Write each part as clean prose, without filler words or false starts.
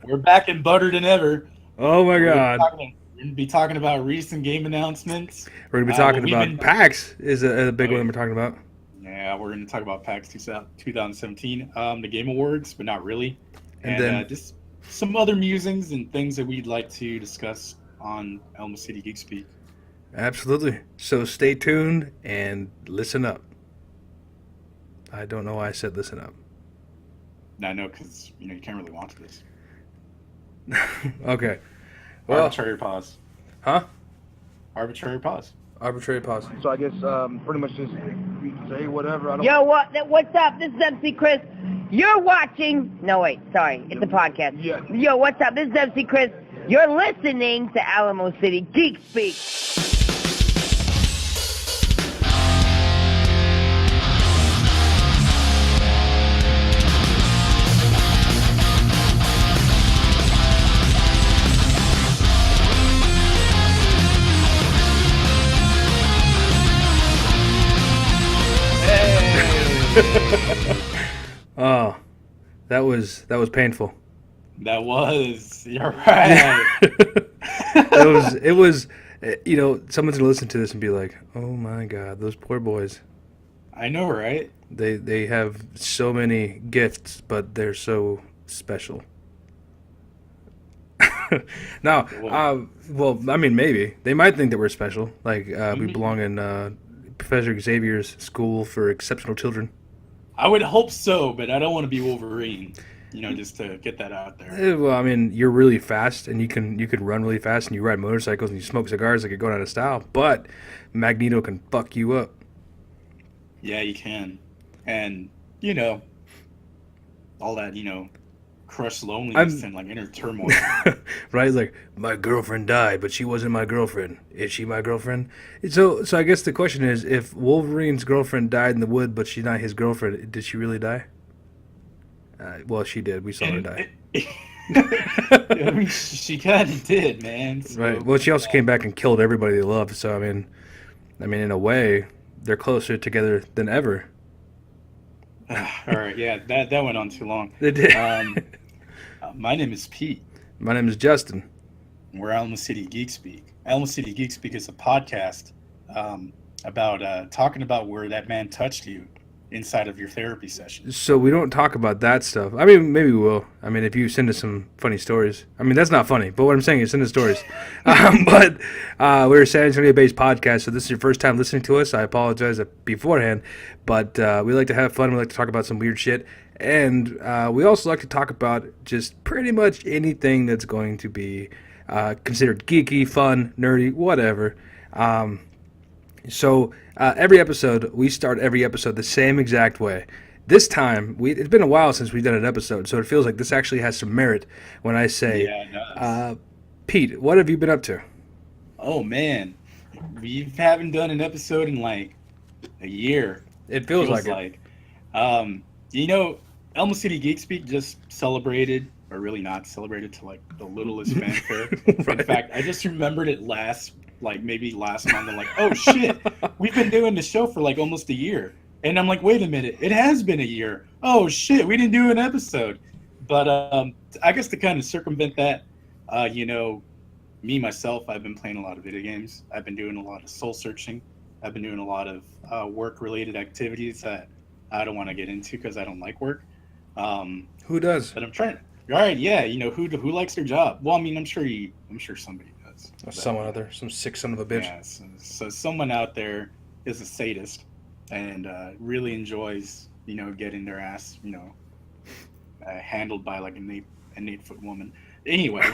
We're back and better than ever. Oh my We're God. going to be talking about recent game announcements. We're gonna be What talking we've about been. PAX is a big Oh one yeah, we're talking about, yeah. We're going to talk about PAX 2017, the Game Awards, but not really, and and then just some other musings and things that we'd like to discuss on Elm City Geek Speak. absolutely. So stay tuned and listen up. I don't know why I said listen up. Now I know because you can't really watch this. Okay. Well, Arbitrary pause. huh? Arbitrary pause. Arbitrary pause. So I guess pretty much just say whatever. I don't. Yo, what's up? This is MC Chris. You're watching. No, wait, sorry. It's a podcast. Yeah. Yo, what's up? This is MC Chris. You're listening to Alamo City Geek Speak. Oh, that was painful. That was. You're right. it was someone's gonna listen to this and be like, oh my God, those poor boys. I know, right? They have so many gifts, but they're so special. Now, well, I mean, maybe they might think that we're special, like we belong in Professor Xavier's School for Exceptional Children. I would hope so, but I don't want to be Wolverine. Just to get that out there. Well, I mean, you're really fast, and you can run really fast, and you ride motorcycles, and you smoke cigars like you're going out of style. But Magneto can fuck you up. Yeah, you can. And, all that, crushed loneliness and, like, inner turmoil. Right? Like, my girlfriend died, but she wasn't my girlfriend. Is she my girlfriend? So I guess the question is, if Wolverine's girlfriend died in the wood, but she's not his girlfriend, did she really die? Well, she did. We saw her die. I mean, she kind of did, man. So, Right. Well, she also came back and killed everybody they loved. So, I mean, in a way, they're closer together than ever. all right, yeah, that went on too long. They did. My name is Pete. My name is Justin. We're Alamo City Geek Speak. Alamo City Geek Speak is a podcast about talking about where that man touched you inside of your therapy session. So we don't talk about that stuff. I mean, maybe we will. I mean, if you send us some funny stories. I mean, that's not funny, but what I'm saying is send us stories. But we're a San Antonio-based podcast, so this is your first time listening to us. I apologize beforehand, but we like to have fun. We like to talk about some weird shit. And we also like to talk about just pretty much anything that's going to be considered geeky, fun, nerdy, whatever. So every episode, we start every episode the same exact way. This time, it's been a while since we've done an episode, so it feels like this actually has some merit when I say, Yeah, it does. Pete, what have you been up to? Oh man, we haven't done an episode in like a year. It feels like it. like. Elmo City Geek Speak just celebrated, or really not celebrated, to like the littlest fanfare. Right. In fact, I just remembered it maybe last month. I'm like, oh shit, we've been doing the show for like almost a year. And I'm like, wait a minute, it has been a year. Oh shit, we didn't do an episode. But I guess to kind of circumvent that, me myself, I've been playing a lot of video games. I've been doing a lot of soul searching. I've been doing a lot of work-related activities that I don't want to get into because I don't like work. Who does? But I'm trying. All right, yeah, who likes their job? Well, I mean, I'm sure somebody does. Someone other, some sick son of a bitch. Yeah, so someone out there is a sadist and really enjoys, getting their ass, handled by like an 8-foot woman. Anyway,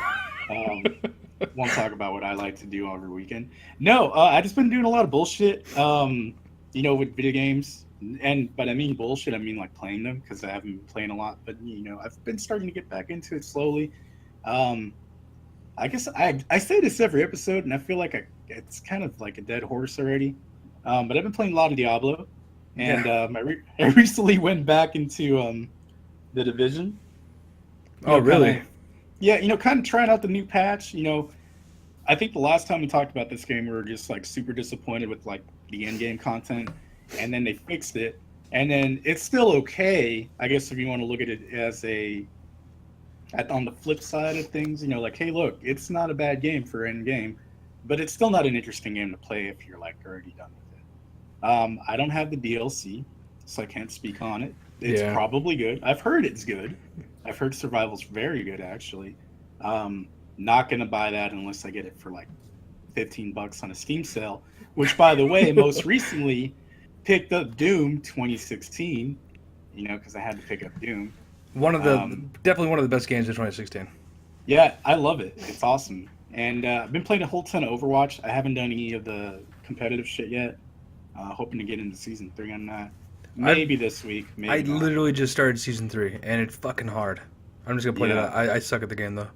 won't talk about what I like to do over the weekend. No, I just been doing a lot of bullshit, with video games. But I mean bullshit, I mean like playing them because I haven't been playing a lot. But, I've been starting to get back into it slowly. I guess I say this every episode, and I feel like it's kind of like a dead horse already. But I've been playing a lot of Diablo. And I recently went back into The Division. Oh, really? Kind of trying out the new patch. I think the last time we talked about this game, we were just like super disappointed with like the end game content, and then they fixed it, and then it's still okay, I guess, if you want to look at it as a on the flip side of things, like, hey, look, it's not a bad game for end game, but it's still not an interesting game to play if you're like already done with it. I don't have the DLC, so I can't speak on it. It's probably good. I've heard it's good. I've heard Survival's very good, actually. Not gonna buy that unless I get it for like $15 on a Steam sale. Which, by the way, most recently picked up Doom 2016. Because I had to pick up Doom. Definitely one of the best games of 2016. Yeah, I love it. It's awesome. And I've been playing a whole ton of Overwatch. I haven't done any of the competitive shit yet. Hoping to get into Season 3 on that. Maybe this week. Maybe I not. literally just started Season 3, and it's fucking hard. I'm just going to point it out. I suck at the game, though.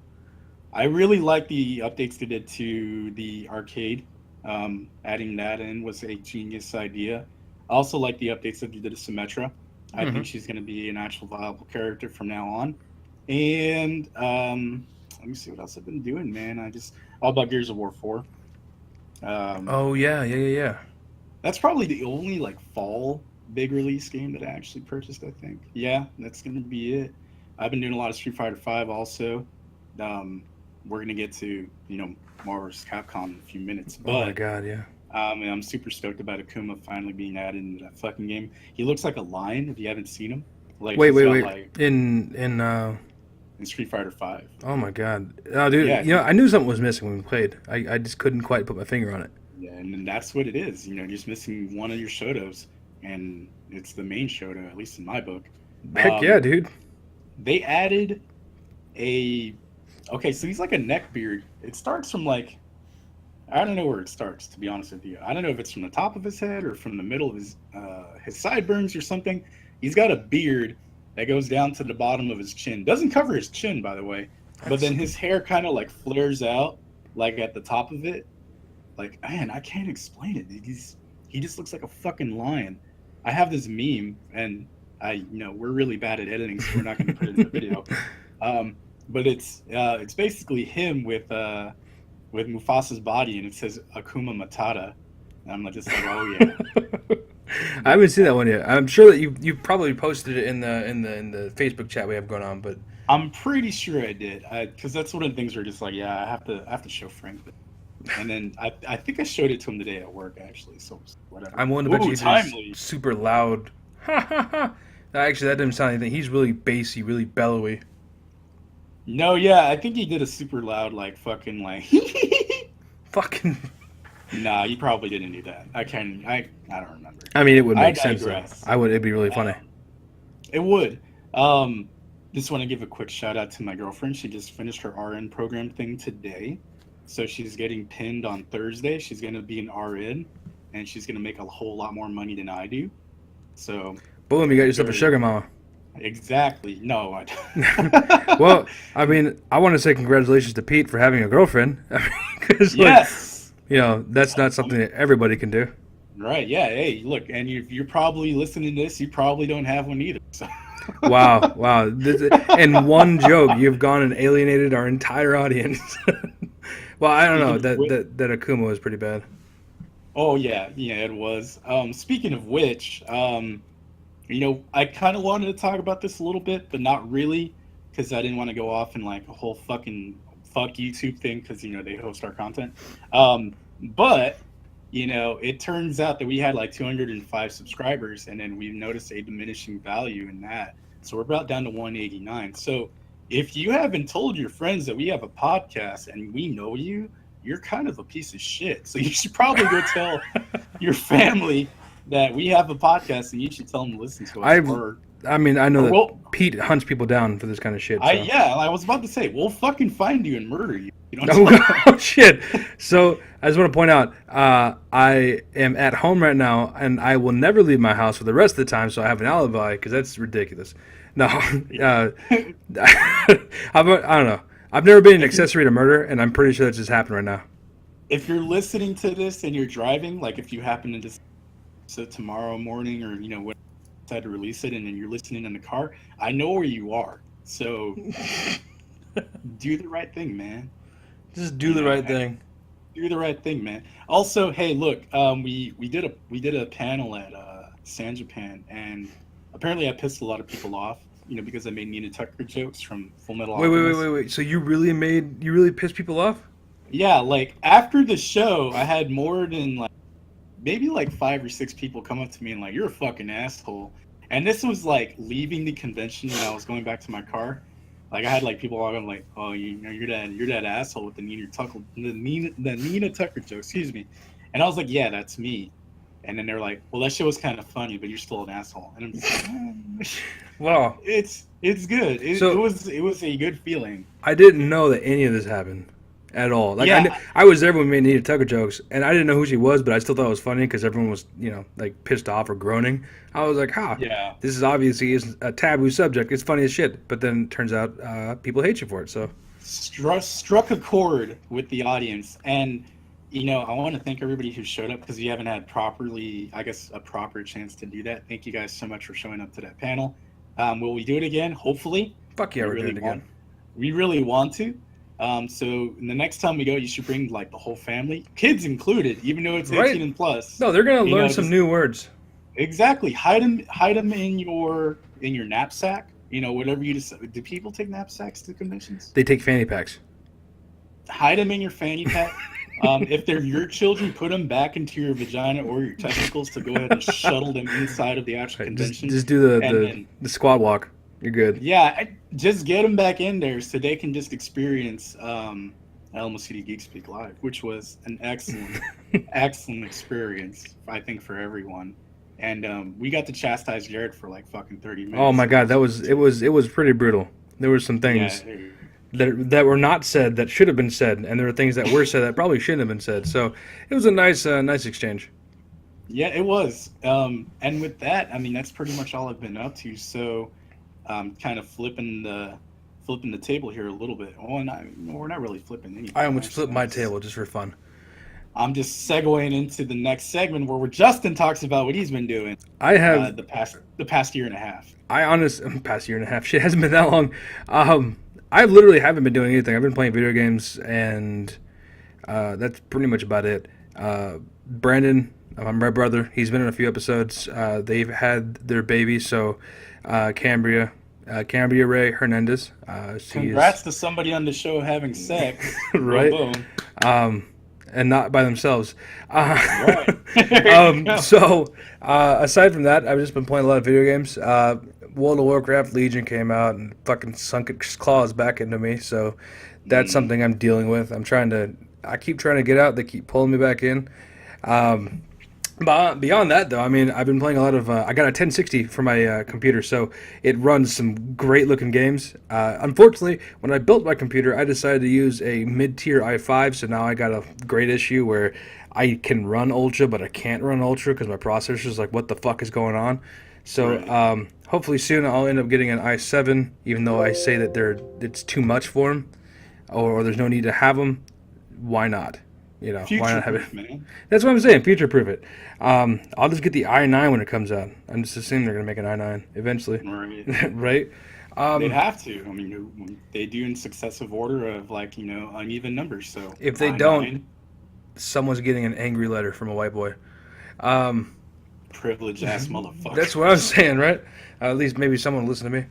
I really like the updates they did to the arcade. Adding that in was a genius idea. I also like the updates that they did to Symmetra. I think she's going to be an actual viable character from now on. And let me see what else I've been doing, man. All about Gears of War 4. Yeah. That's probably the only like fall big release game that I actually purchased, I think. Yeah, that's going to be it. I've been doing a lot of Street Fighter 5 also. We're going to get to, Marvel vs. Capcom in a few minutes. But, oh my god, yeah. And I'm super stoked about Akuma finally being added into that fucking game. He looks like a lion if you haven't seen him. Like, wait. Like, in Street Fighter 5. Oh my god. Oh, dude, yeah. I knew something was missing when we played. I just couldn't quite put my finger on it. Yeah, and that's what it is. You're just missing one of your Shotos, and it's the main Shoto, at least in my book. Heck yeah, dude. They added okay, so he's like a neckbeard. It starts from like, I don't know where it starts, to be honest with you. I don't know if it's from the top of his head or from the middle of his sideburns or something. He's got a beard that goes down to the bottom of his chin. Doesn't cover his chin, by the way. But then his hair kind of like flares out, like at the top of it. Like, man, I can't explain it. He just looks like a fucking lion. I have this meme, and we're really bad at editing, so we're not going to put it in the video. But it's basically him with Mufasa's body, and it says Akuma Matata. And I'm just like, oh yeah. I haven't seen that one yet. I'm sure that you probably posted it in the Facebook chat we have going on, but I'm pretty sure I did, because that's one of the things where just like, yeah, I have to show Frank. And then I think I showed it to him today at work, actually. So whatever. I'm willing to bet he's super loud. Actually, that didn't sound anything. He's really bassy, really bellowy. No, yeah, I think he did a super loud, like, fucking, like... fucking... Nah, you probably didn't do that. I don't remember. I mean, it would make sense, though. It'd be really funny. It would. Just want to give a quick shout out to my girlfriend. She just finished her RN program thing today. So she's getting pinned on Thursday. She's going to be an RN, and she's going to make a whole lot more money than I do. So... Boom, you got yourself a sugar mama. Exactly. No, I don't. Well, I mean, I want to say congratulations to Pete for having a girlfriend. Cause, yes. That's not something that everybody can do. Right, yeah. Hey, look, and you're probably listening to this, you probably don't have one either. So. Wow. In one joke, you've gone and alienated our entire audience. Well, I don't know. That Akuma was pretty bad. Oh, yeah, it was. Speaking of which, I kind of wanted to talk about this a little bit, but not really, because I didn't want to go off in like a whole fucking fuck YouTube thing, because, they host our content. But, it turns out that we had like 205 subscribers, and then we noticed a diminishing value in that. So we're about down to 189. So if you haven't told your friends that we have a podcast and we know you, you're kind of a piece of shit. So you should probably go tell your family that we have a podcast, and you should tell them to listen to us. I know that Pete hunts people down for this kind of shit. So. I was about to say, we'll fucking find you and murder you. Oh, shit. So I just want to point out, I am at home right now, and I will never leave my house for the rest of the time, so I have an alibi, because that's ridiculous. No, I don't know. I've never been an accessory to murder, and I'm pretty sure that just happened right now. If you're listening to this and you're driving, like if you happen to just tomorrow morning, or when decide to release it, and then you're listening in the car, I know where you are. So do the right thing, man. Just do the right thing. Do the right thing, man. Also, hey, look, we did a panel at San Japan, and apparently I pissed a lot of people off. because I made Nina Tucker jokes from Full Metal Wait, Alchemist. wait. So you really pissed people off? Yeah, like after the show, I had more than like maybe like 5 or 6 people come up to me and like, "You're a fucking asshole." And this was like leaving the convention when I was going back to my car. Like I had like people walking like, "Oh, you're that asshole with the Nina Tucker joke." Excuse me. And I was like, "Yeah, that's me." And then they're like, "Well, that shit was kind of funny, but you're still an asshole." And I'm just like, Wow. it's good. It was a good feeling. I didn't know that any of this happened at all. Like Yeah. I was there when we made Nina Tucker jokes, and I didn't know who she was, but I still thought it was funny because everyone was, like pissed off or groaning. I was like, Yeah. this is obviously a taboo subject. It's funny as shit. But then it turns out people hate you for it. So Struck a chord with the audience, and I want to thank everybody who showed up because you haven't had a proper chance to do that. Thank you guys so much for showing up to that panel. Will we do it again? Hopefully. fuck yeah, we're doing it again. We really want to. So the next time we go, you should bring like the whole family, kids included, even though it's 18 and plus. No, they're gonna learn some new words. Exactly. Hide them in your knapsack. Whatever you decide. Do people take knapsacks to conventions? They take fanny packs. Hide them in your fanny pack. If they're your children, put them back into your vagina or your testicles to go ahead and shuttle them inside of the actual convention. Just do the squad walk. You're good. Yeah, just get them back in there so they can just experience ALAMO City Geek Speak Live, which was an excellent, excellent experience, I think, for everyone. And we got to chastise Jared for like fucking 30 minutes. Oh my god, it was pretty brutal. There were some things that were not said that should have been said, and there were things that were said that probably shouldn't have been said. So it was a nice exchange. Yeah, it was. And with that, I mean, that's pretty much all I've been up to. So, kind of flipping the table here a little bit. Well, we're not really flipping anything. I almost flipped my table just for fun. I'm just segueing into the next segment where Justin talks about what he's been doing. I have the past year and a half. Past year and a half. Shit, hasn't been that long. I literally haven't been doing anything. I've been playing video games, and that's pretty much about it. Brandon, my brother, he's been in a few episodes. They've had their baby, so Cambria Ray Hernandez. Congrats to somebody on the show having sex. Right. Boom. And not by themselves. Right. So, aside from that, I've just been playing a lot of video games. World of Warcraft Legion came out and fucking sunk its claws back into me. So, that's something I'm dealing with. I keep trying to get out. They keep pulling me back in. But beyond that, though, I mean, I've been playing a lot of. I got a 1060 for my computer, so it runs some great-looking games. Unfortunately, when I built my computer, I decided to use a mid-tier i5, so now I got a great issue where I can run Ultra, but I can't run Ultra because my processor's like, what the fuck is going on? So Right. Hopefully soon I'll end up getting an i7, even though I say that it's too much for them, or there's no need to have them. Why not? Why not have it? Man. That's what I'm saying. Future-proof it. I'll just get the i9 when it comes out. I'm just assuming they're gonna make an i9 eventually, Right. right? They'd have to. I mean, they do in successive order of like uneven numbers. So If they don't, someone's getting an angry letter from a white boy. Privileged ass motherfucker. That's what I'm saying, right? At least maybe someone will listen to me.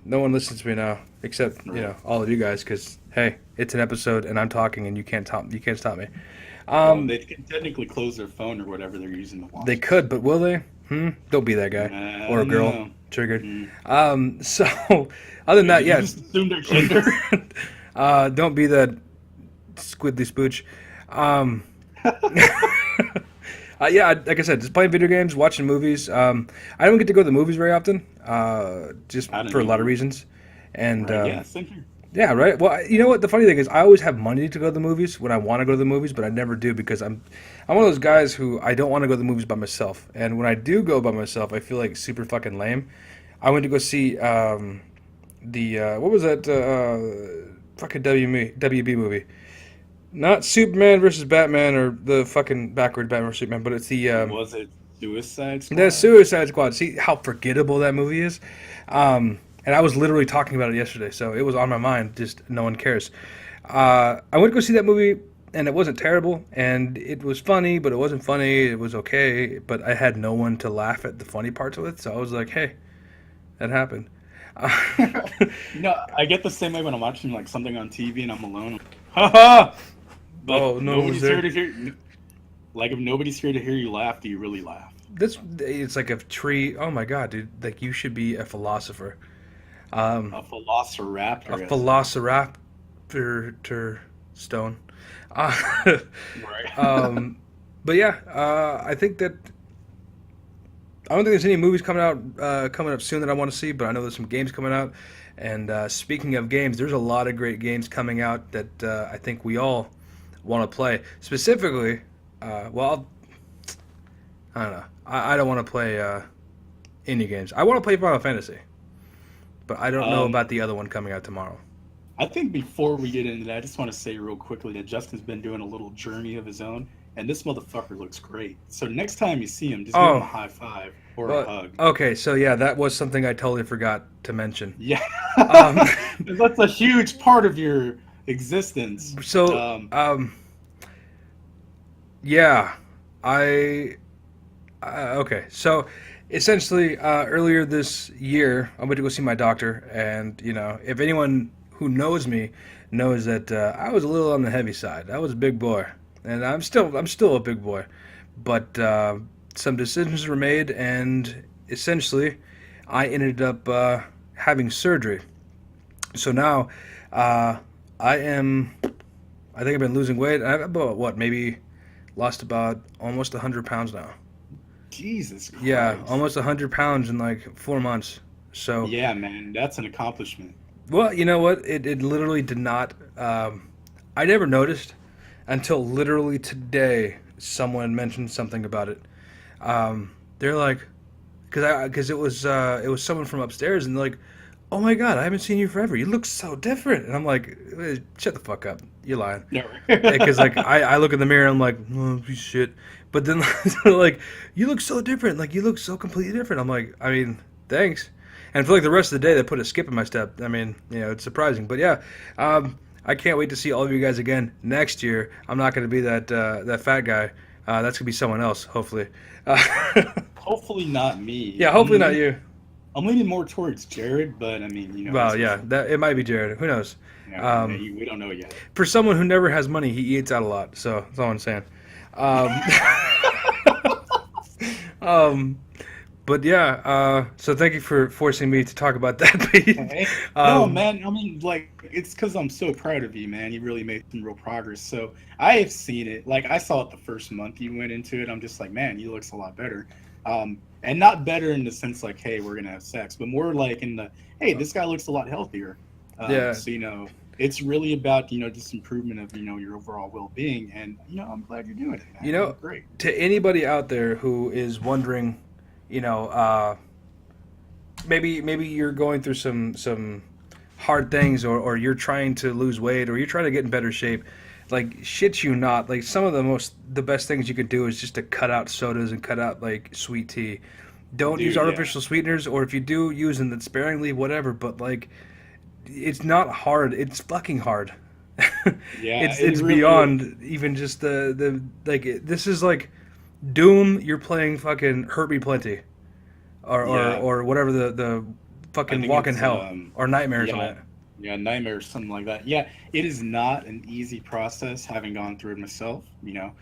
No one listens to me now, except all of you guys, because hey, it's an episode and I'm talking and you can't stop me. They can technically close their phone or whatever they're using to watch. They could, but will they? Don't be that guy or a girl. No. Triggered. So other than that, You just assume their gender. don't be that squiddly spooch. Yeah, like I said, just playing video games, watching movies. I don't get to go to the movies very often, just for a lot of reasons. And yeah, same here. yeah, right. Well, you know what? The funny thing is, I always have money to go to the movies when I want to go to the movies, but I never do because I'm one of those guys who I don't want to go to the movies by myself. And when I do go by myself, I feel like super fucking lame. I went to go see what was that fucking WB movie? Not Superman versus Batman or the fucking backward Batman versus Superman, but it's the Was it Suicide Squad? the Suicide Squad. See how forgettable that movie is. And I was literally talking about it yesterday, so it was on my mind. Just no one cares. I went to go see that movie, and it wasn't terrible, and it was funny, but it wasn't funny. It was okay, but I had no one to laugh at the funny parts with, so I was like, hey, That happened. I get the same way when I'm watching like something on TV and I'm alone. Ha ha! But Oh, no one was nobody's there. here to hear. Like if nobody's here to hear you laugh, do you really laugh? It's like a tree. Oh my god, dude! Like you should be a philosopher. A velociraptor. A velociraptor stone. Right. But yeah, I think that I don't think there's any movies coming up soon that I want to see, but I know there's some games coming out. And speaking of games, there's a lot of great games coming out that I think we all want to play. Specifically, well, I don't know. I don't want to play indie games. I want to play Final Fantasy, but I don't know about the other one coming out tomorrow. I think before we get into that, I just want to say real quickly that Justin's been doing a little journey of his own, and this motherfucker looks great. So next time you see him, just give him a high five or a hug. Okay, so yeah, that was something I totally forgot to mention. Yeah. That's a huge part of your existence. So, yeah, okay, so essentially, earlier this year, I went to go see my doctor, and if anyone who knows me knows that I was a little on the heavy side. I was a big boy, and I'm still a big boy, but some decisions were made, and essentially, I ended up having surgery. So now, I think I've been losing weight. I've about maybe lost about almost 100 pounds now. Jesus Christ. Yeah, almost 100 pounds in like 4 months. So yeah, man, that's an accomplishment. Well, you know what? It literally did not. I never noticed until literally today. Someone mentioned something about it. They're like, because it was someone from upstairs, and they're like, "Oh my God, I haven't seen you forever. You look so different." And I'm like, "Shut the fuck up. You're lying." Because like I look in the mirror, and I'm like, "Oh shit." But then they're like, "You look so different. Like you look so completely different." I'm like, I mean, thanks. And for like the rest of the day, they put a skip in my step. I mean, it's surprising. But yeah, I can't wait to see all of you guys again next year. I'm not going to be that fat guy. That's going to be someone else, hopefully. Hopefully not me. Yeah, hopefully not you. I'm leaning more towards Jared, but I mean, Well, yeah, it might be Jared. Who knows? We don't know yet. For someone who never has money, he eats out a lot. So that's all I'm saying. But yeah, so thank you for forcing me to talk about that, Pete. No, man, I mean, like, it's because I'm so proud of you, man. You really made some real progress. So I have seen it. Like, I saw it the first month you went into it. I'm just like, man, you looks a lot better. And not better in the sense like, hey, we're going to have sex, but more like in the, hey, this guy looks a lot healthier. Yeah. So, it's really about, just improvement of, your overall well-being. And, I'm glad you're doing it, man. Great. To anybody out there who is wondering, maybe you're going through some hard things, or you're trying to lose weight, or you're trying to get in better shape, like, shit you not, like, some of the best things you could do is just to cut out sodas and cut out, like, sweet tea. Don't use artificial sweeteners, or if you do, use them sparingly, whatever, but, like, it's not hard. It's fucking hard. Yeah, it's really beyond even just the like, this is like Doom. You're playing fucking Hurt Me Plenty, or whatever the fucking Walk in Hell or Nightmare or something. Yeah, Nightmare or something like that. Yeah, it is not an easy process. Having gone through it myself, you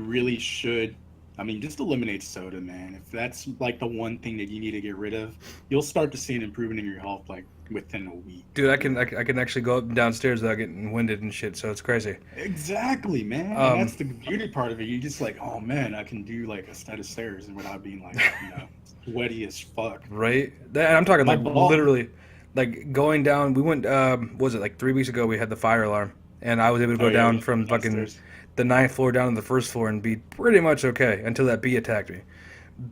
really should. I mean, just eliminate soda, man. If that's like the one thing that you need to get rid of, you'll start to see an improvement in your health like within a week. Dude, I can actually go up and downstairs without getting winded and shit, so it's crazy. Exactly, man. And that's the beauty part of it. You just like, oh man, I can do like a set of stairs and without being like, sweaty as fuck. Right? I'm talking like literally, like going down. We went, was it like 3 weeks ago? We had the fire alarm, and I was able to go down from fucking the 9th floor down to the 1st floor and be pretty much okay until that bee attacked me.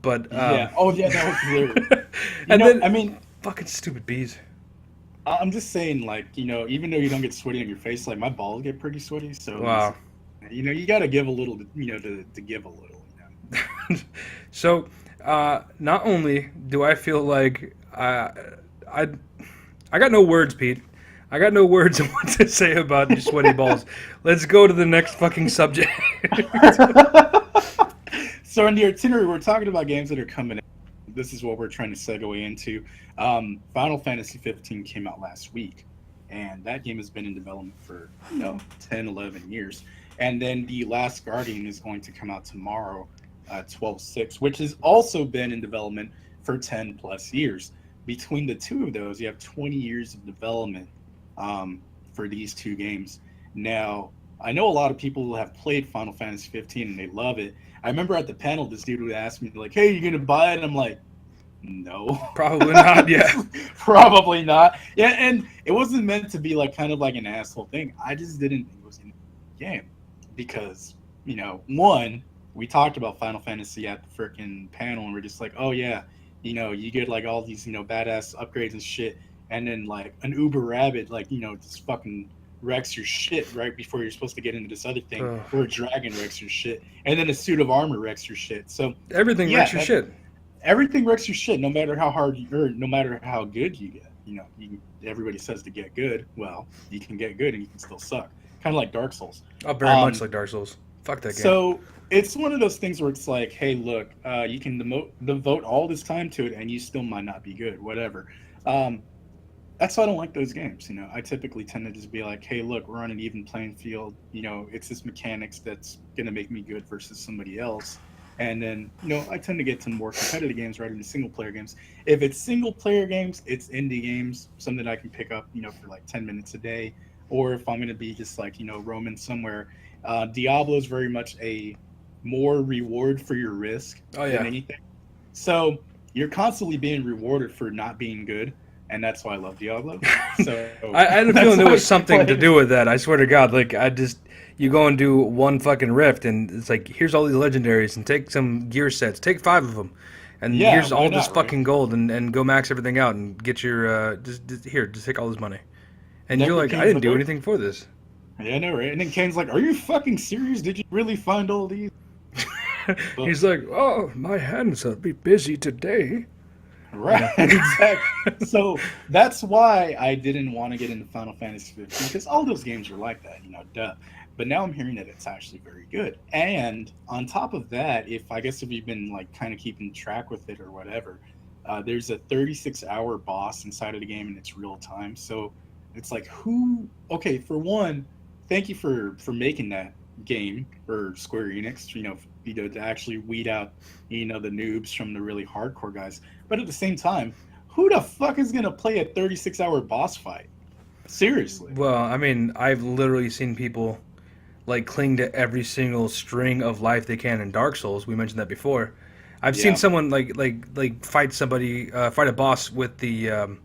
But that was weird. Then I mean, fucking stupid bees. I'm just saying, like, even though you don't get sweaty on your face, like my balls get pretty sweaty. So wow, you got to give a little, to give a little. So, not only do I feel like I got no words, Pete. I got no words on what to say about your sweaty balls. Let's go to the next fucking subject. So in the itinerary, we're talking about games that are coming in. this is what we're trying to segue into. Final Fantasy 15 came out last week, and that game has been in development for 10, 11 years. And then The Last Guardian is going to come out tomorrow, 12/6, which has also been in development for 10 plus years. Between the two of those, you have 20 years of development for these two games. Now, I know a lot of people have played Final Fantasy 15 and they love it. I remember at the panel, this dude would ask me, like, hey, you going to buy it? And I'm like, no. Probably not, yeah. Probably not. Yeah, and it wasn't meant to be like kind of like an asshole thing. I just didn't think it was in the game. Because, one, we talked about Final Fantasy at the freaking panel and we're just like, oh yeah, you get like all these, badass upgrades and shit. And then like an Uber Rabbit, like, just fucking wrecks your shit right before you're supposed to get into this other thing, or a dragon wrecks your shit, and then a suit of armor wrecks your shit. So everything wrecks your shit. Everything wrecks your shit, no matter how hard or no matter how good you get. Everybody says to get good. Well, you can get good and you can still suck. Kind of like Dark Souls. Oh, very much like Dark Souls. Fuck that game. So it's one of those things where it's like, hey, look, you can devote all this time to it and you still might not be good. Whatever. That's why I don't like those games. I typically tend to just be like, hey, look, we're on an even playing field. It's this mechanics that's going to make me good versus somebody else. And then, I tend to get to more competitive games rather than single player games. If it's single player games, it's indie games, something I can pick up, for like 10 minutes a day. Or if I'm going to be just like, roaming somewhere. Diablo is very much a more reward for your risk than anything. So you're constantly being rewarded for not being good. And that's why I love Diablo. So I had a feeling there was something to do with that. I swear to God, like you go and do one fucking rift, and it's like, here's all these legendaries, and take some gear sets, take 5 of them, and here's all this fucking gold, and go max everything out and get your just take all this money. And you're like, I didn't do anything for this. Yeah, I know, right? And then Kane's like, are you fucking serious? Did you really find all these? He's like, oh, my hands will be busy today. Right, exactly. So that's why I didn't want to get into Final Fantasy 15, because all those games are like that, duh. But now I'm hearing that it's actually very good. And on top of that, if you've been like kind of keeping track with it or whatever, there's a 36-hour boss inside of the game and it's real time. So it's like, okay, for one, thank you for making that game, or Square Enix, to actually weed out, the noobs from the really hardcore guys. But at the same time, who the fuck is gonna play a 36-hour boss fight? Seriously. Well, I mean, I've literally seen people like cling to every single string of life they can in Dark Souls. We mentioned that before. I've seen someone like fight somebody, fight a boss with the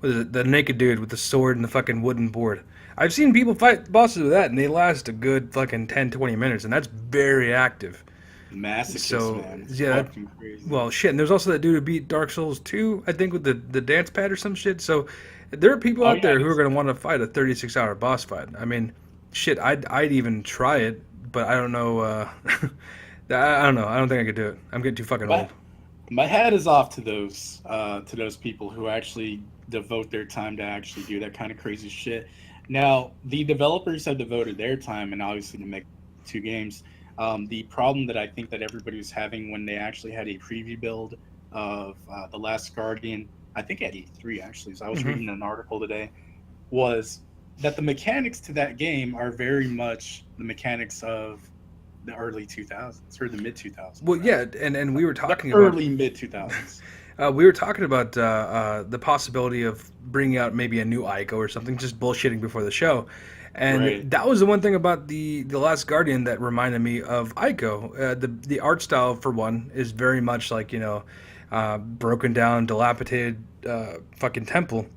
naked dude with the sword and the fucking wooden board. I've seen people fight bosses with that, and they last a good fucking 10, 20 minutes, and that's very active. Masochist, man. It's fucking crazy. Well, shit, and there's also that dude who beat Dark Souls 2, I think, with the dance pad or some shit. So there are people out there who are going to want to fight a 36-hour boss fight. I mean, shit, I'd even try it, but I don't know. I don't know. I don't think I could do it. I'm getting too fucking old. My hat is off to those people who actually devote their time to actually do that kind of crazy shit. Now, the developers have devoted their time, and obviously to make 2 games. The problem that I think that everybody was having when they actually had a preview build of The Last Guardian, I think at E3 actually, so I was reading an article today, was that the mechanics to that game are very much the mechanics of the early 2000s or the mid 2000s. Well, yeah, and we were talking about early mid 2000s. We were talking about the possibility of bringing out maybe a new Ico or something, just bullshitting before the show. And that was the one thing about the Last Guardian that reminded me of Ico. The art style, for one, is very much like, broken down, dilapidated fucking temple.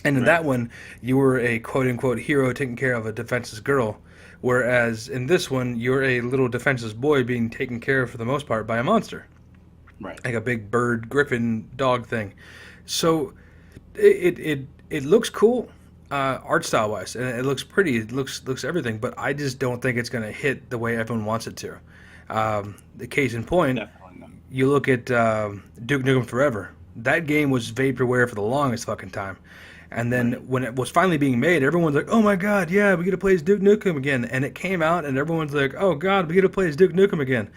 And in that one, you were a quote-unquote hero taking care of a defenseless girl. Whereas in this one, you're a little defenseless boy being taken care of, for the most part, by a monster. Right. Like a big bird, griffin, dog thing. So it looks cool, art style wise, and it looks pretty. It looks everything, but I just don't think it's going to hit the way everyone wants it to. The case in point, you look at Duke Nukem Forever. That game was vaporware for the longest fucking time. And then when it was finally being made, everyone's like, oh my god, yeah, we get to play as Duke Nukem again. And it came out, and everyone's like, oh god, we get to play as Duke Nukem again.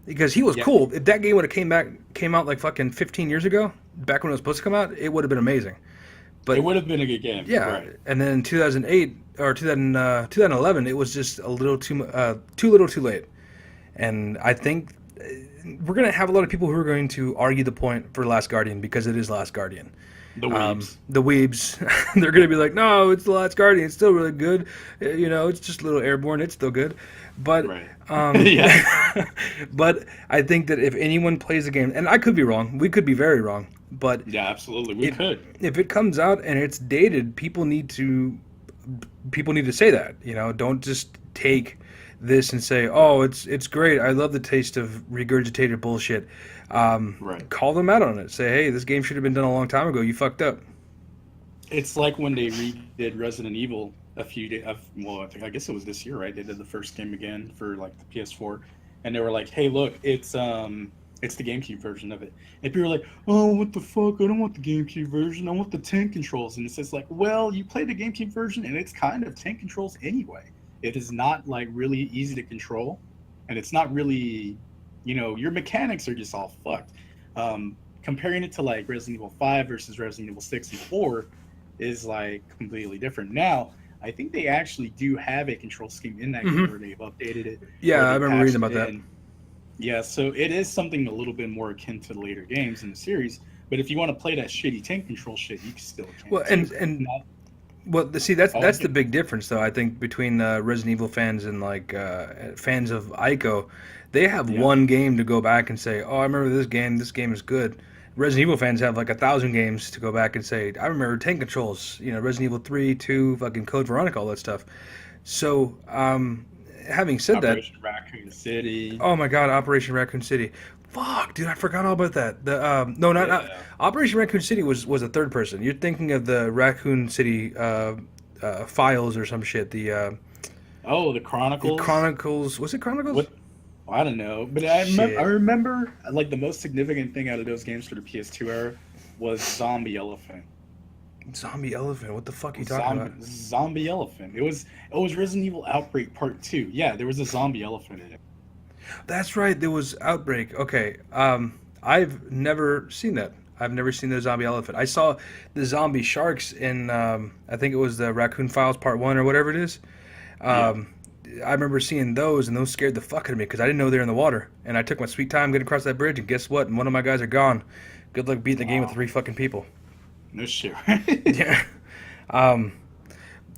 because he was cool. If that game would have came out like fucking 15 years ago, back when it was supposed to come out, it would have been amazing. But it would have been a good game. Yeah, right. And then in 2008 or 2011, it was just a little too little, too late. And I think we're gonna have a lot of people who are going to argue the point for Last Guardian because it is Last Guardian. The weebs. The weebs, they're gonna be like, no, it's the Last Guardian. It's still really good. You know, it's just a little airborne. It's still good. But right. yeah. But I think that if anyone plays the game, and I could be wrong, we could be very wrong. But yeah, absolutely, we could. If it comes out and it's dated, people need to say that. You know, don't just take this and say, oh, it's great. I love the taste of regurgitated bullshit. Right. Call them out on it. Say, hey, this game should have been done a long time ago. You fucked up. It's like when they redid Resident Evil a few days. Well, I guess it was this year, right? They did the first game again for like the PS4, and they were like, hey, look, it's the GameCube version of it. And people were like, oh, what the fuck? I don't want the GameCube version. I want the tank controls. And it's just like, well, you play the GameCube version, and it's kind of tank controls anyway. It is not like really easy to control, and it's not really, you know, your mechanics are just all fucked. Comparing it to like Resident Evil 5 versus Resident Evil 6 and 4 is like completely different. Now, I think they actually do have a control scheme in that game where they've updated it. Yeah, I remember reading about that. Yeah, so it is something a little bit more akin to the later games in the series. But if you want to play that shitty tank control shit, you still can. Well, see, that's the big difference, though. I think between Resident Evil fans and like fans of Ico, they have one game to go back and say, "Oh, I remember this game. This game is good." Resident Evil fans have like 1,000 games to go back and say, "I remember tank controls." You know, Resident Evil 3, 2, fucking Code Veronica, all that stuff. So, having said Operation Raccoon City. Oh my God, Operation Raccoon City. Fuck, dude, I forgot all about that. The not Operation Raccoon City was a third person. You're thinking of the Raccoon City files or some shit. The Chronicles. The Chronicles. Was it Chronicles? What? I don't know, but I remember like the most significant thing out of those games for the PS2 era was Zombie Elephant. Zombie Elephant. What the fuck are you talking about? Zombie Elephant. It was Resident Evil Outbreak Part 2. Yeah, there was a zombie elephant in it. That's right. There was Outbreak. Okay. I've never seen that. I've never seen the zombie elephant. I saw the zombie sharks in I think it was the Raccoon Files Part 1 or whatever it is. I remember seeing those, and those scared the fuck out of me because I didn't know they were in the water. And I took my sweet time getting across that bridge, and guess what? One of my guys are gone. Good luck beating the game with 3 fucking people. No shit. Yeah.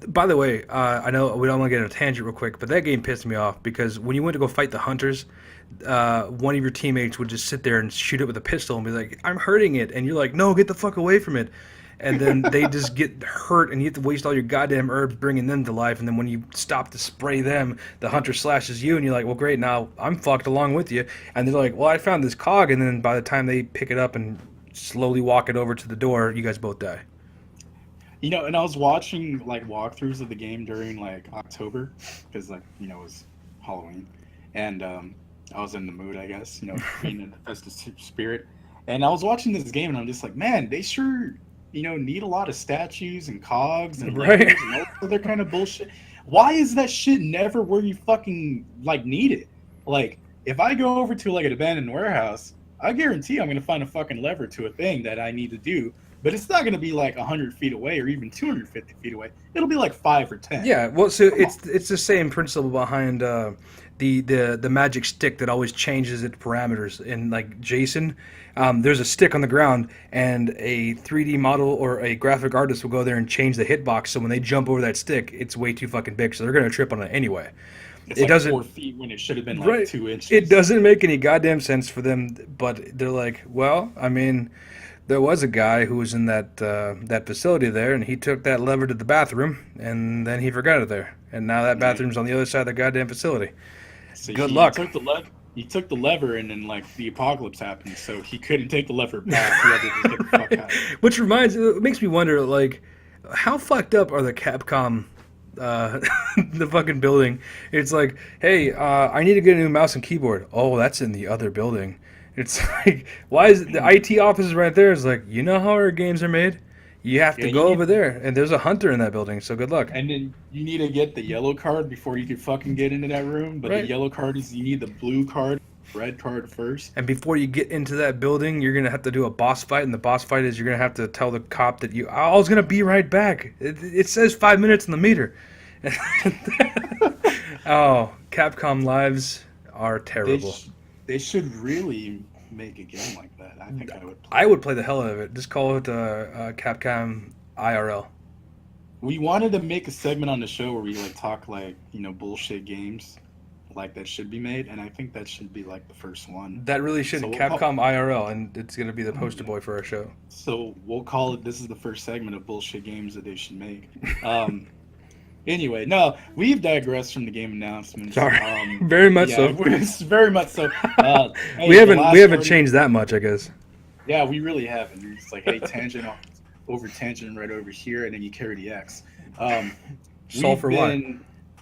By the way, I know we don't want to get on a tangent real quick, but that game pissed me off because when you went to go fight the hunters, one of your teammates would just sit there and shoot it with a pistol and be like, "I'm hurting it," and you're like, "No, get the fuck away from it." And then they just get hurt, and you have to waste all your goddamn herbs bringing them to life. And then when you stop to spray them, the hunter slashes you, and you're like, "Well, great, now I'm fucked along with you." And they're like, "Well, I found this cog," and then by the time they pick it up and slowly walk it over to the door, you guys both die. You know, and I was watching like walkthroughs of the game during like October because like, you know, it was Halloween, and I was in the mood, I guess, you know, being in the festive spirit. And I was watching this game, and I'm just like, man, they sure, you know, need a lot of statues and cogs and right. and all other kind of bullshit. Why is that shit never where you fucking like need it? Like, if I go over to like an abandoned warehouse, I guarantee I'm gonna find a fucking lever to a thing that I need to do. But it's not going to be like 100 feet away or even 250 feet away. It'll be like 5 or 10. Yeah, well, so it's the same principle behind the magic stick that always changes its parameters. In like Jason, there's a stick on the ground, and a 3D model or a graphic artist will go there and change the hitbox. So when they jump over that stick, it's way too fucking big, so they're going to trip on it anyway. It like doesn't 4 feet when it should have been like right, 2 inches. It doesn't make any goddamn sense for them, but they're like, well, I mean, there was a guy who was in that facility there, and he took that lever to the bathroom, and then he forgot it there. And now that bathroom's on the other side of the goddamn facility. So good luck. He took the lever, and then like the apocalypse happened, so he couldn't take the lever back. He had to just get the fuck out. Which it makes me wonder, like, how fucked up are the Capcom, the fucking building? It's like, hey, I need to get a new mouse and keyboard. Oh, that's in the other building. It's like, why is the IT office is right there? It's like, you know how our games are made? You have to go over there, and there's a hunter in that building, so good luck. And then you need to get the yellow card before you can fucking get into that room, but the yellow card is, you need the blue card red card first. And before you get into that building, you're gonna have to do a boss fight, and the boss fight is you're gonna have to tell the cop that I was gonna be right back. It says 5 minutes on the meter. Oh, Capcom lives are terrible. They should really make a game like that. I think I would play. I would play the hell out of it. Just call it Capcom IRL. We wanted to make a segment on the show where we like talk like, you know, bullshit games like that should be made, and I think that should be like the first one. That really should. So Capcom IRL, and it's going to be the poster boy for our show. So we'll call it, this is the first segment of bullshit games that they should make. Anyway, no, we've digressed from the game announcements. Sorry, very much so. It's very much so. Hey, we haven't changed that much, I guess. Yeah, we really haven't. It's like, hey, tangent over tangent right over here, and then you carry the X. Solve for what?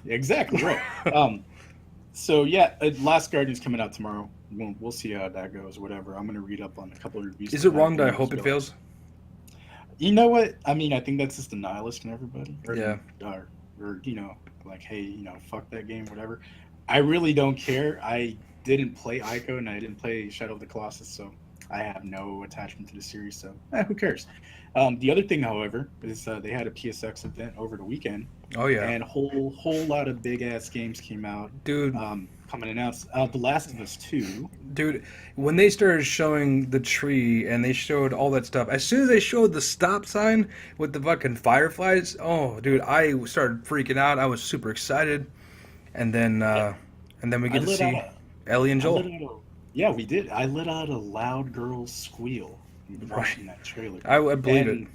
Exactly right. So yeah, Last Guardian's coming out tomorrow. We'll see how that goes. Whatever. I'm gonna read up on a couple of reviews. Is it wrong that I hope it fails? You know what? I mean, I think that's just a nihilist in everybody. Yeah. Or you know, like, hey, you know, fuck that game, whatever. I really don't care. I didn't play Ico and I didn't play Shadow of the Colossus, so I have no attachment to the series. So who cares? The other thing, however, is they had a PSX event over the weekend. Oh yeah. And a whole lot of big ass games came out. Dude. Coming announced. The Last of Us 2. Dude, when they started showing the tree and they showed all that stuff, as soon as they showed the stop sign with the fucking fireflies, oh, dude, I started freaking out. I was super excited, and then we get to see Ellie and Joel. Yeah, we did. I let out a loud girl squeal watching that trailer. I believe it.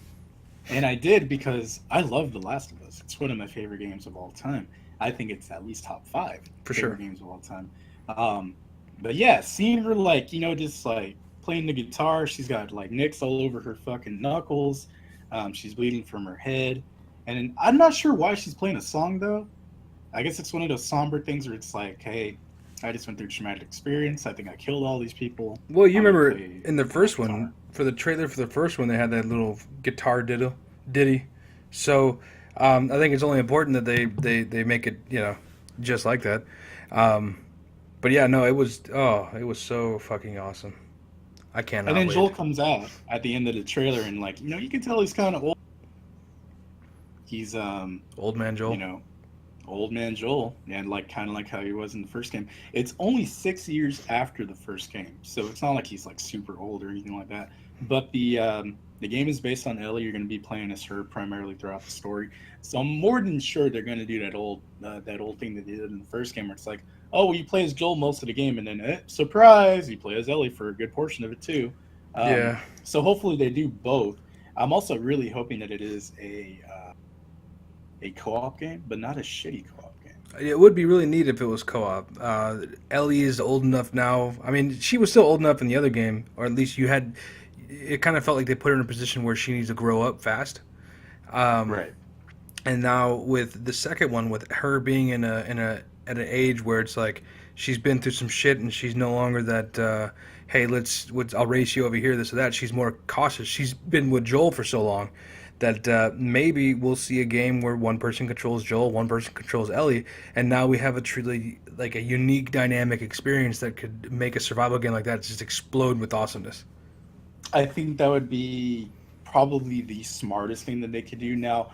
And I did because I love The Last of Us. It's one of my favorite games of all time. I think it's at least top 5 for favorite sure games of all time. But yeah, seeing her like, you know, just like playing the guitar, she's got like nicks all over her fucking knuckles. She's bleeding from her head, and I'm not sure why she's playing a song though. I guess it's one of those somber things where it's like, hey, I just went through a traumatic experience. I think I killed all these people. Well, you remember in the first one, for the trailer for the first one, they had that little guitar ditty. So I think it's only important that they make it, you know, just like that. But yeah, no, it was so fucking awesome. I cannot wait. And then Joel comes out at the end of the trailer, and like, you know, you can tell he's kind of old. He's old man Joel. You know, old man Joel, and like kind of like how he was in the first game. It's only 6 years after the first game, so it's not like he's like super old or anything like that. But the game is based on Ellie. You're going to be playing as her primarily throughout the story. So I'm more than sure they're going to do that old thing that they did in the first game, where it's like, oh, well, you play as Joel most of the game, and then surprise, you play as Ellie for a good portion of it too. Yeah. So hopefully they do both. I'm also really hoping that it is a co-op game, but not a shitty co-op game. It would be really neat if it was co-op. Ellie is old enough now. I mean, she was still old enough in the other game, or at least it kind of felt like they put her in a position where she needs to grow up fast. Right. And now with the second one, with her being at an age where it's like she's been through some shit and she's no longer that hey, I'll race you over here, this or that. She's more cautious. She's been with Joel for so long that maybe we'll see a game where one person controls Joel, one person controls Ellie, and now we have a truly like a unique dynamic experience that could make a survival game like that just explode with awesomeness. I think that would be probably the smartest thing that they could do. Now,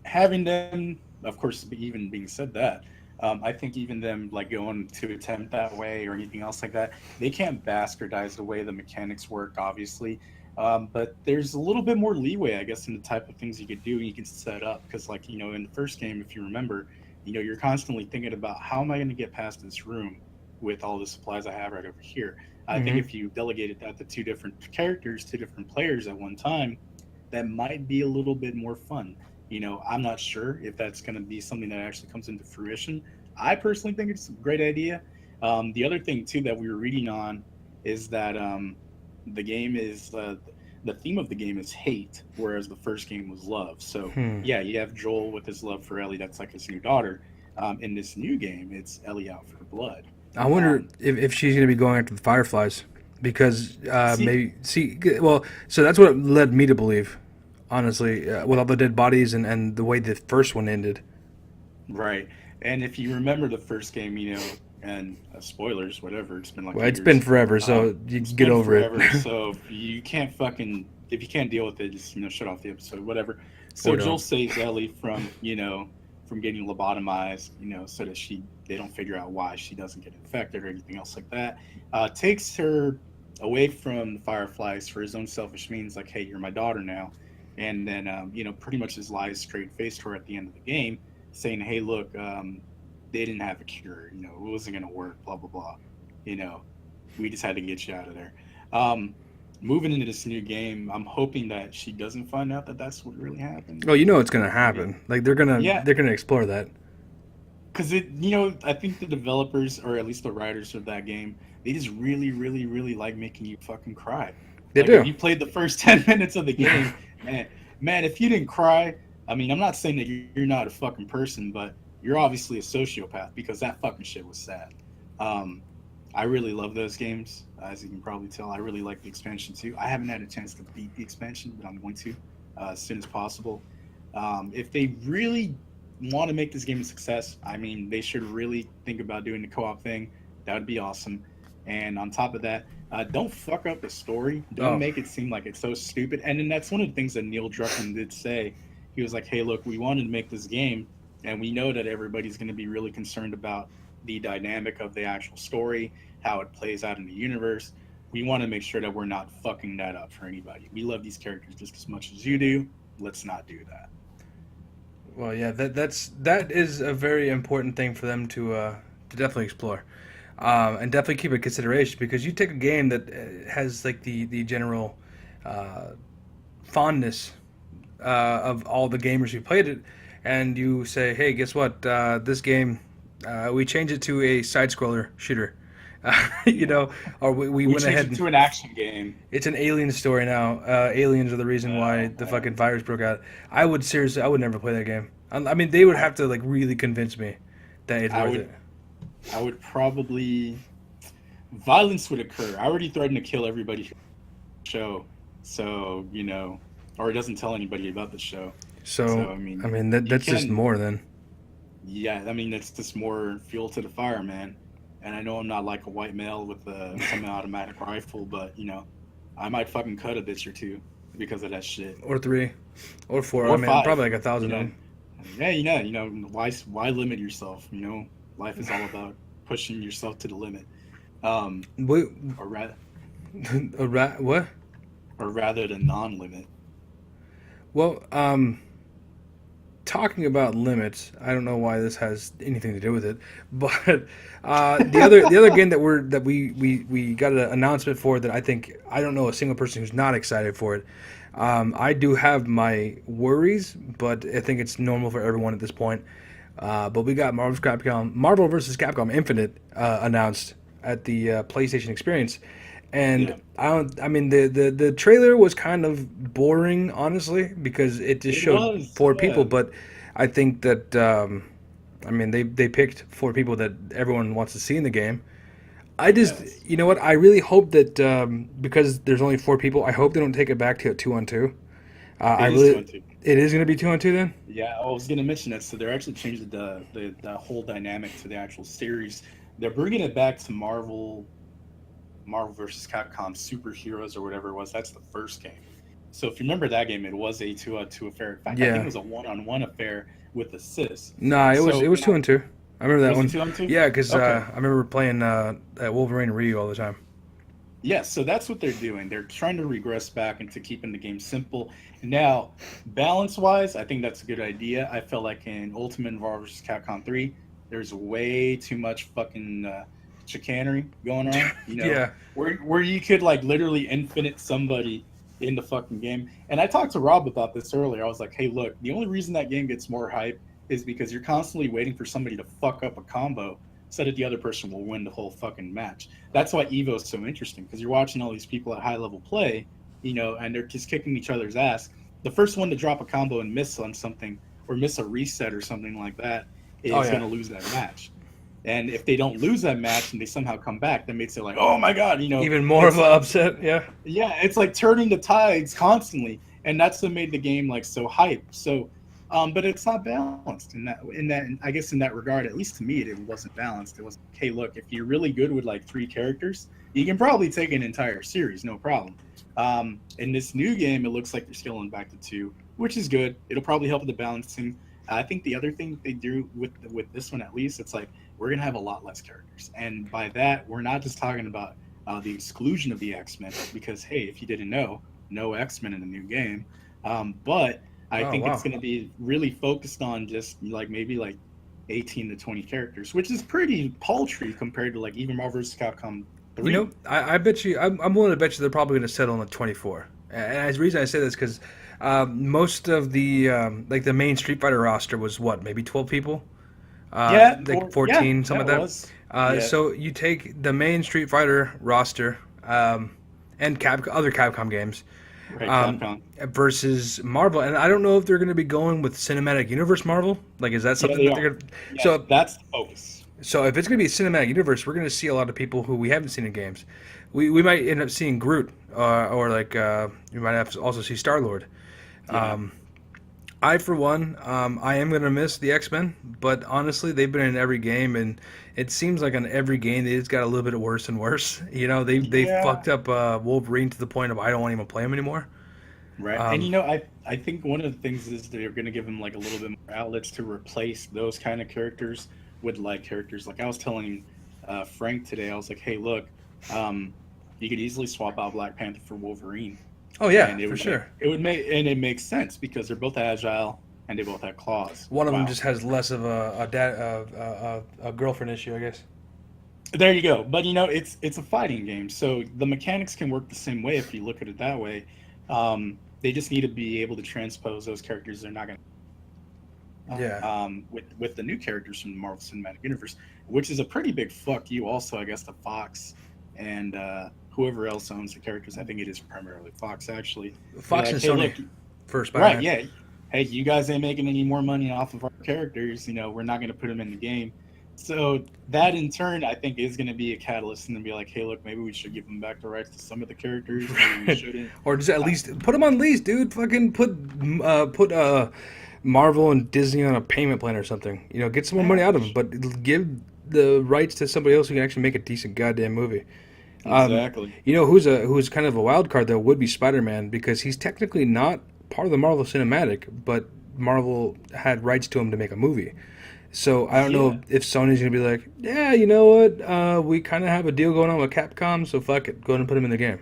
having them, of course, even being said that, I think even them like going to attempt that way or anything else like that, they can't bastardize the way the mechanics work, obviously. But there's a little bit more leeway, I guess, in the type of things you could do and you can set up. Because, like, you know, in the first game, if you remember, you know, you're constantly thinking about how am I going to get past this room with all the supplies I have right over here. I think if you delegated that to two different characters, two different players at one time, that might be a little bit more fun. You know, I'm not sure if that's going to be something that actually comes into fruition. I personally think it's a great idea. The other thing, too, that we were reading on is that the game is the theme of the game is hate, whereas the first game was love. So, yeah, you have Joel with his love for Ellie. That's like his new daughter. In this new game, it's Ellie out for blood. I wonder if she's going to be going after the Fireflies because so that's what led me to believe, honestly, with all the dead bodies and the way the first one ended. Right. And if you remember the first game, you know, and spoilers, whatever. It's been like Well, it's years. been forever, so you It's get been over forever, it. so you can't fucking if you can't deal with it, just shut off the episode, whatever. So Or Joel don't. saves Ellie from from getting lobotomized, so that they don't figure out why she doesn't get infected or anything else like that. Takes her away from the Fireflies for his own selfish means, like, hey, you're my daughter now, and then pretty much just lies straight faced her at the end of the game, saying, hey, look, they didn't have a cure, it wasn't gonna work, blah blah blah, we just had to get you out of there. Moving into this new game, I'm hoping that she doesn't find out that that's what really happened. Oh, it's gonna happen. Like they're gonna Yeah. explore that. Because I think the developers, or at least the writers of that game, they just really, really, really like making you fucking cry. They Like, do. If you played the first 10 minutes of the game, man, if you didn't cry, I mean, I'm not saying that you're not a fucking person, but you're obviously a sociopath, because that fucking shit was sad. I really love those games, as you can probably tell. I really like the expansion too. I haven't had a chance to beat the expansion, but I'm going to as soon as possible. If they really want to make this game a success, I mean, they should really think about doing the co-op thing. That would be awesome. And on top of that, don't fuck up the story. Don't make it seem like it's so stupid. And then that's one of the things that Neil Druckmann did say. He was like, hey, look, we wanted to make this game, and we know that everybody's going to be really concerned about the dynamic of the actual story, how it plays out in the universe. We want to make sure that we're not fucking that up for anybody. We love these characters just as much as you do. Let's not do that. Well, yeah, that is a very important thing for them to definitely explore, and definitely keep in consideration, because you take a game that has like the general fondness of all the gamers who played it, and you say, hey, guess what? This game, we change it to a side-scroller shooter. Or we went ahead to an action game. It's an alien story now. Aliens are the reason why the fucking virus broke out. I would never play that game. I mean, they would have to like really convince me that it's worth it. I would probably violence would occur. I already threatened to kill everybody who show, so or it doesn't tell anybody about the show. So I mean that's just more than. Yeah, I mean it's just more fuel to the fire, man. And I know I'm not like a white male with a semi-automatic rifle, but I might fucking cut a bitch or two because of that shit. Or 3, or 4. Or I mean, 5, probably like 1,000 of them. Yeah, why limit yourself? Life is all about pushing yourself to the limit. Wait, Or rather, what? or rather the non-limit. Well, talking about limits, I don't know why this has anything to do with it, but the other game that we got an announcement for, that I don't know a single person who's not excited for it. I do have my worries, but I think it's normal for everyone at this point. But we got Marvel vs. Capcom Infinite announced at the PlayStation Experience. And I mean, the trailer was kind of boring, honestly, because it just showed 4 people. But I think that, I mean, they picked 4 people that everyone wants to see in the game. You know what? I really hope that because there's only 4 people, I hope they don't take it back to a 2-on-2. It is going to be 2-on-2 then? Yeah, I was going to mention that. So they're actually changing the whole dynamic to the actual series. They're bringing it back to Marvel vs. Capcom Superheroes or whatever it was. That's the first game. So if you remember that game, it was a 2-on-2 affair. In fact, I think it was a 1-on-1 affair with assists. Nah, it was 2-on-2. I remember that one. 2-on-2? Yeah, because I remember playing at Wolverine and Ryu all the time. Yeah, so that's what they're doing. They're trying to regress back into keeping the game simple. Now, balance-wise, I think that's a good idea. I felt like in Ultimate Marvel vs. Capcom 3, there's way too much fucking chicanery going on. Yeah. Where you could like literally infinite somebody in the fucking game. And I talked to Rob about this earlier. I was like, hey, look, the only reason that game gets more hype is because you're constantly waiting for somebody to fuck up a combo so that the other person will win the whole fucking match. That's why Evo is so interesting, because you're watching all these people at high level play, and they're just kicking each other's ass. The first one to drop a combo and miss on something, or miss a reset or something like that, is going to lose that match. And if they don't lose that match and they somehow come back, that makes it like, oh my god, even more of an upset. Yeah, it's like turning the tides constantly, and that's what made the game like so hype. So But it's not balanced I guess in that regard, at least to me, it wasn't balanced. It was, hey, look, if you're really good with like 3 characters, you can probably take an entire series, no problem. In this new game, it looks like they're scaling back to 2, which is good. It'll probably help with the balancing. I think the other thing that they do with this one, at least, it's like we're gonna have a lot less characters, and by that, we're not just talking about the exclusion of the X-Men, because hey, if you didn't know, no X-Men in the new game, but I think it's going to be really focused on just like maybe like 18 to 20 characters, which is pretty paltry compared to like even Marvel vs. Capcom 3. You know, I bet you, I'm willing to bet you they're probably going to settle on the 24. And the reason I say this is because most of the like the main Street Fighter roster was what, maybe 12 people? Like 14, something like that. So you take the main Street Fighter roster and other Capcom games. Right, Capcom. Versus Marvel, and I don't know if they're going to be going with cinematic universe Marvel. Like, is that something that they're going to? Yeah, so that's the focus. So if it's going to be a cinematic universe, we're going to see a lot of people who we haven't seen in games. We might end up seeing Groot, or like we might have to also see Star-Lord. Yeah. I, for one, I am going to miss the X-Men, but honestly, they've been in every game, and it seems like on every game they just got a little bit worse and worse. You know, they fucked up Wolverine to the point of I don't want to even play him anymore. Right, and you know, I think one of the things is they're going to give him like a little bit more outlets to replace those kind of characters with like characters. Like I was telling Frank today, I was like, hey, look, you could easily swap out Black Panther for Wolverine. Oh yeah, for sure. It makes sense because they're both agile and they both have claws. One of them just has less of a girlfriend issue, I guess. There you go. But you know, it's a fighting game, so the mechanics can work the same way if you look at it that way. They just need to be able to transpose those characters. They're not going to. With the new characters from the Marvel Cinematic Universe, which is a pretty big fuck you also, I guess, to Fox and whoever else owns the characters. I think it is primarily Fox, actually. Fox and Sony for Spider-Man. Right, yeah. Hey, you guys ain't making any more money off of our characters. You know, we're not going to put them in the game. So that, in turn, I think is going to be a catalyst and then be like, hey, look, maybe we should give them back the rights to some of the characters. Maybe we shouldn't. Or just at least put them on lease, dude. Fucking put Marvel and Disney on a payment plan or something. You know, get some more money out of them, but give the rights to somebody else who can actually make a decent goddamn movie. Exactly. You know who's kind of a wild card though would be Spider-Man, because he's technically not part of the Marvel Cinematic, but Marvel had rights to him to make a movie. So I don't know if Sony's gonna be like, yeah, you know what, we kind of have a deal going on with Capcom, so fuck it, go ahead and put him in the game.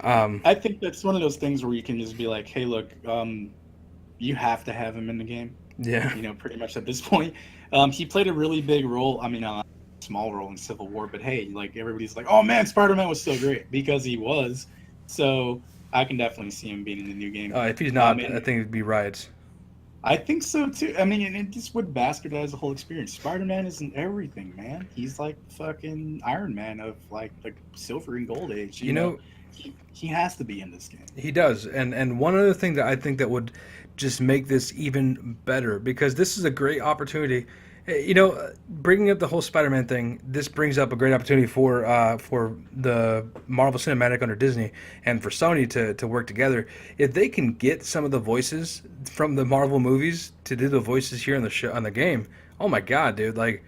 I think that's one of those things where you can just be like, hey, look, you have to have him in the game. Yeah. You know, pretty much at this point. He played a really big role. I mean, small role in Civil War, but hey, like everybody's like, oh man, Spider-Man was so great, because he was. So I can definitely see him being in the new game. If he's not, I think it'd be riots. I think so too. I mean, and it just would bastardize the whole experience. Spider-Man isn't everything, man. He's like fucking Iron Man of like the Silver and Gold Age. You know he has to be in this game. He does, and one other thing that I think that would just make this even better, because this is a great opportunity. You know, bringing up the whole Spider-Man thing, this brings up a great opportunity for the Marvel Cinematic under Disney and for Sony to work together. If they can get some of the voices from the Marvel movies to do the voices here on the show, on the game, oh my god, dude! Like,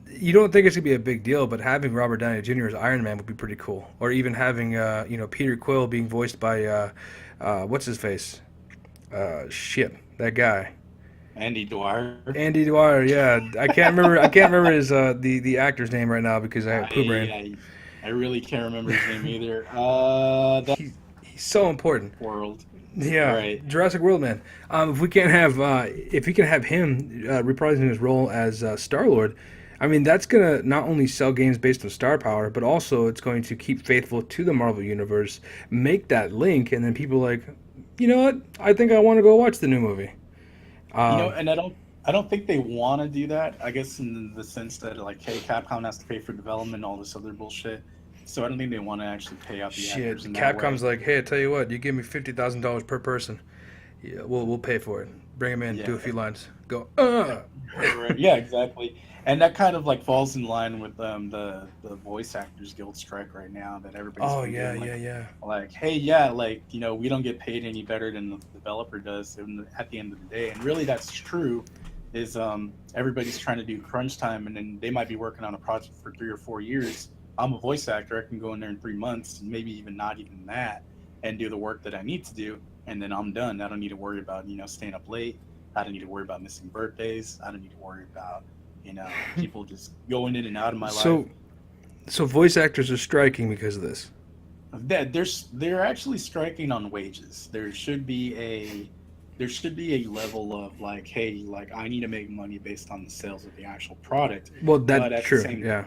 you don't think it's gonna be a big deal, but having Robert Downey Jr. as Iron Man would be pretty cool. Or even having Peter Quill being voiced by what's his face? That guy. Andy Dwyer, yeah. I can't remember his the actor's name right now because I have poo brain. I really can't remember his name either. He's so important. World. Yeah, right. Jurassic World, man. If we can have him reprising his role as Star-Lord, I mean, that's gonna not only sell games based on star power, but also it's going to keep faithful to the Marvel universe, make that link, and then people are like, you know what? I think I want to go watch the new movie. And I don't think they want to do that. I guess in the sense that like, hey, Capcom has to pay for development and all this other bullshit. So I don't think they want to actually pay out the actors in that Capcom's way. like, hey, I tell you what, you give me $50,000 per person, yeah, we'll pay for it. Bring him in, Yeah. do a few lines, go. Right. Yeah, exactly. And that kind of like falls in line with the voice actors guild strike right now that everybody's Oh been yeah, doing. yeah. Like, hey, yeah, like, we don't get paid any better than the developer does at the end of the day. And really, that's true. Is everybody's trying to do crunch time, and then they might be working on a project for 3 or 4 years. I'm a voice actor. I can go in there in 3 months, and maybe even not even that, and do the work that I need to do, and then I'm done. I don't need to worry about staying up late. I don't need to worry about missing birthdays. I don't need to worry about people just going in and out of my life. So voice actors are striking because of this. They're actually striking on wages. There should be a level of like, hey, like I need to make money based on the sales of the actual product. Well, But that's at true. the same, Yeah.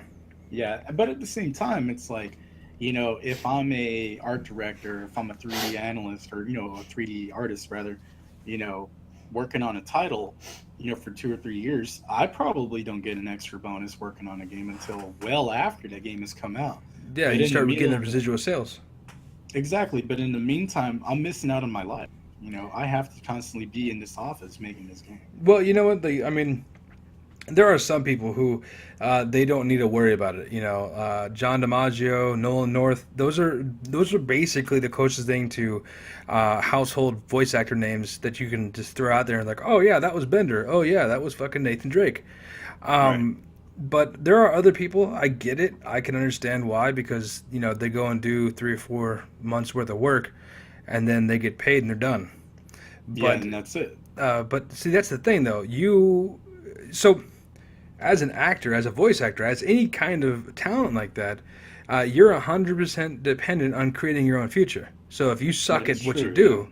yeah, but at the same time, it's like, if I'm a art director, if I'm a 3D analyst, or a 3D artist rather, you know, working on a title, for 2 or 3 years, I probably don't get an extra bonus working on a game until well after that game has come out. Yeah, But you in the start getting the middle, residual sales. exactly. But in the meantime, I'm missing out on my life. I have to constantly be in this office making this game. Well, you know what? I mean, there are some people who they don't need to worry about it. John DiMaggio, Nolan North. Those are basically the closest thing to household voice actor names that you can just throw out there and like, oh yeah, that was Bender. Oh yeah, that was fucking Nathan Drake. Right. But there are other people. I get it. I can understand why, because they go and do 3 or 4 months worth of work, and then they get paid and they're done. Yeah, But and that's it. but see, that's the thing though. So as an actor, as a voice actor, as any kind of talent like that, you're 100% dependent on creating your own future. So if you suck That's at what you true, do,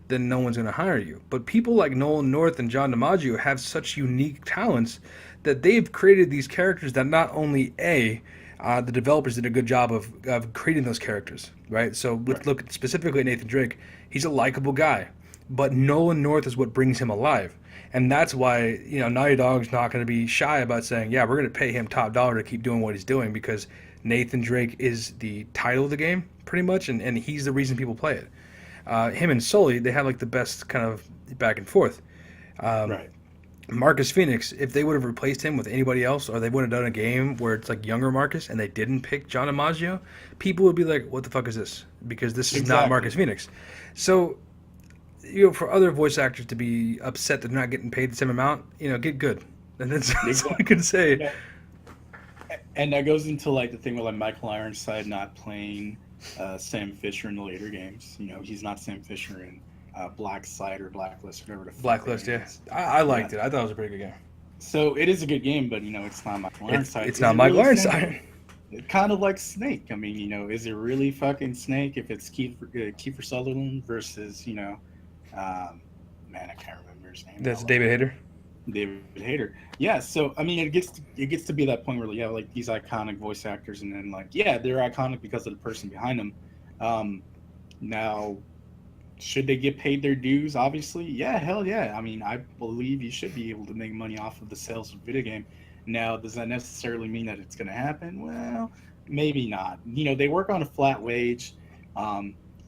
then no one's going to hire you. But people like Nolan North and John DiMaggio have such unique talents that they've created these characters that not only the developers did a good job of creating those characters, right? So let's look specifically at Nathan Drake. He's a likable guy, but Nolan North is what brings him alive. And that's why, Naughty Dog's not going to be shy about saying, yeah, we're going to pay him top dollar to keep doing what he's doing, because Nathan Drake is the title of the game, pretty much, and he's the reason people play it. Him and Sully, they had like the best kind of back and forth. right. Marcus Phoenix, if they would have replaced him with anybody else, or they would have done a game where it's like younger Marcus and they didn't pick John DiMaggio, people would be like, what the fuck is this? Because this is not Exactly. Marcus Phoenix. So, for other voice actors to be upset that they're not getting paid the same amount, get good. And that's all I can say. Yeah. And that goes into like the thing with like Michael Ironside not playing Sam Fisher in the later games. He's not Sam Fisher in Black Side or Blacklist, whatever the fuck Blacklist, that yeah. is. I liked it. I thought it was a pretty good game. So it is a good game, but it's not Michael Ironside. It's Is not it Michael really Sam? Ironside. Kind of like Snake. I mean, is it really fucking Snake if it's Kiefer Sutherland versus man, I can't remember his name. That's David Hayter. David Hayter. Yeah, so I mean, it gets to be that point where you have like these iconic voice actors, and then like, yeah, they're iconic because of the person behind them. Now, should they get paid their dues? Obviously, yeah, hell yeah. I mean, I believe you should be able to make money off of the sales of a video game. Now, does that necessarily mean that it's going to happen? Well, maybe not. They work on a flat wage.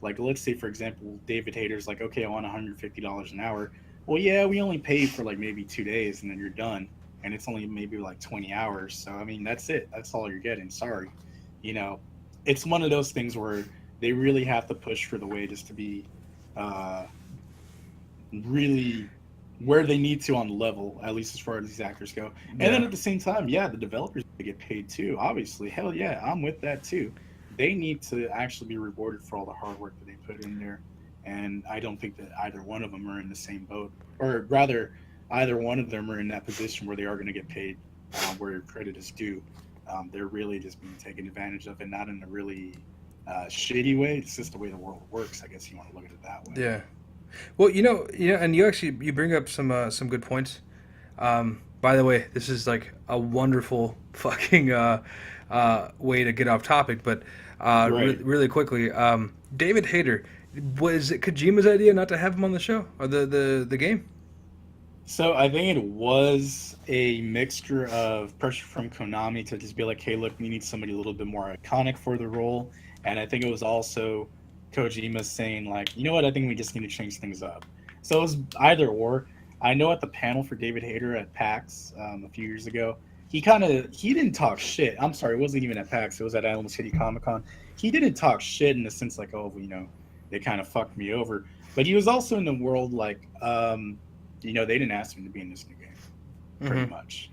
Like, let's say, for example, David Hayter's like, okay, I want $150 an hour. Well, yeah, we only pay for like maybe 2 days and then you're done. And it's only maybe like 20 hours. So, I mean, that's it. That's all you're getting. Sorry. It's one of those things where they really have to push for the wages to be really where they need to on the level, at least as far as these actors go. And then at the same time, yeah, the developers get paid too, obviously. Hell yeah, I'm with that too. They need to actually be rewarded for all the hard work that they put in there. And I don't think that either one of them are in the same boat. Or rather, either one of them are in that position where they are going to get paid where credit is due. They're really just being taken advantage of, and not in a really shitty way. It's just the way the world works, I guess you want to look at it that way. Yeah. Well, and you bring up some good points. By the way, this is like a wonderful fucking way to get off topic, but really quickly, David Hayter, was it Kojima's idea not to have him on the show or the game? So I think it was a mixture of pressure from Konami to just be like, hey, look, we need somebody a little bit more iconic for the role. And I think it was also Kojima saying like, you know what, I think we just need to change things up. So it was either or. I know at the panel for David Hayter at PAX a few years ago, he didn't talk shit. I'm sorry, it wasn't even at PAX. It was at Alamo City Comic Con. He didn't talk shit in the sense like, oh, they kind of fucked me over. But he was also in the world like, they didn't ask him to be in this new game, pretty much.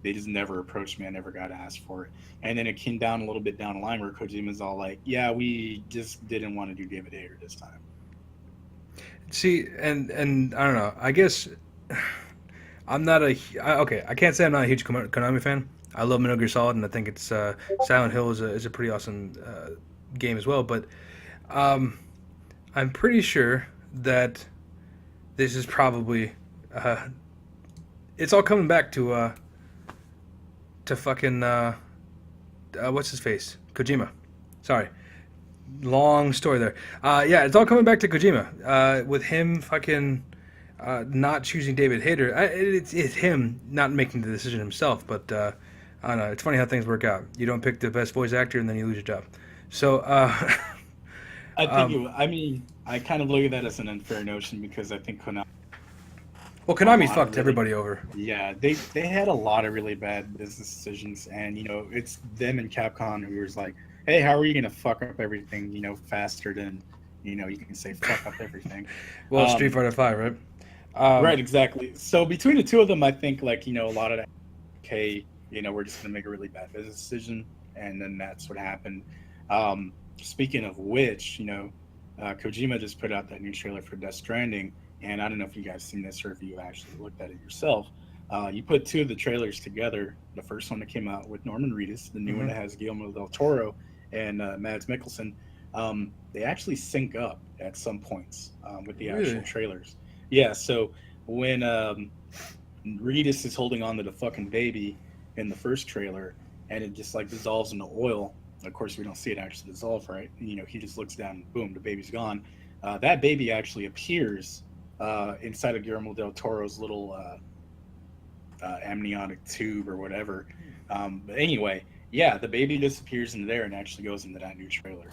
They just never approached me. I never got asked for it. And then it came down a little bit down the line where Kojima's all like, yeah, we just didn't want to do David Hayter this time. See, and I don't know. I guess I'm not I can't say I'm not a huge Konami fan. I love Metal Gear Solid, and I think it's Silent Hill is a pretty awesome game as well. But I'm pretty sure that this is probably it's all coming back to fucking what's his face, Kojima. Sorry. Long story there. Yeah, it's all coming back to Kojima. With him fucking not choosing David Hayter. It's him not making the decision himself, but I don't know. It's funny how things work out. You don't pick the best voice actor and then you lose your job. So, I kind of look at that as an unfair notion because I think Konami... Well, Konami fucked everybody over. Yeah, they had a lot of really bad business decisions, and, it's them and Capcom who was like, hey, how are you going to fuck up everything, faster than, you can say fuck up everything. Well, Street Fighter 5, right? Right, exactly. So between the two of them, I think, like, a lot of that, okay, we're just going to make a really bad business decision, and then that's what happened. Speaking of which, Kojima just put out that new trailer for Death Stranding, and I don't know if you guys seen this or if you actually looked at it yourself. You put two of the trailers together. The first one that came out with Norman Reedus, the new one that has Guillermo del Toro and Mads Mikkelsen. They actually sync up at some points with the actual trailers. Yeah, so when Reedus is holding on to the fucking baby in the first trailer, and it just like dissolves into oil. Of course, we don't see it actually dissolve, right? He just looks down, and boom, the baby's gone. That baby actually appears inside of Guillermo del Toro's little amniotic tube or whatever. But anyway, yeah, the baby disappears into there and actually goes into that new trailer.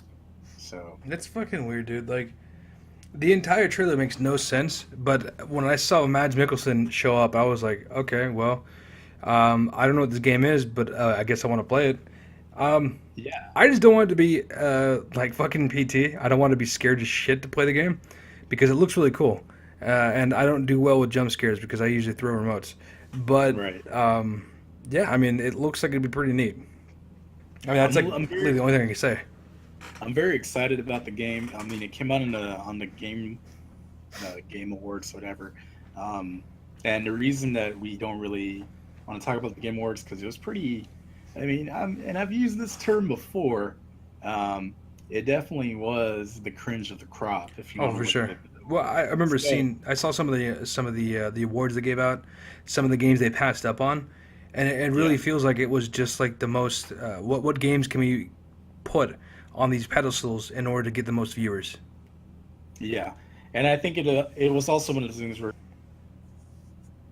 So that's fucking weird, dude. Like, the entire trailer makes no sense, but when I saw Mads Mikkelsen show up, I was like, okay, well, I don't know what this game is, but I guess I want to play it. Yeah, I just don't want it to be like fucking PT. I don't want to be scared as shit to play the game because it looks really cool. And I don't do well with jump scares because I usually throw remotes. But right. Yeah, I mean, it looks like it'd be pretty neat. I mean, that's really the only thing I can say. I'm very excited about the game. I mean, it came out on the Game Awards, whatever. And the reason that we don't really want to talk about the Game Awards because it was pretty. I mean, and I've used this term before. It definitely was the cringe of the crop. If you for sure. Well, I remember I saw some of the awards they gave out, some of the games they passed up on, and it really feels like it was just like the most. What games can we put on these pedestals in order to get the most viewers? Yeah, and I think it was also one of those things where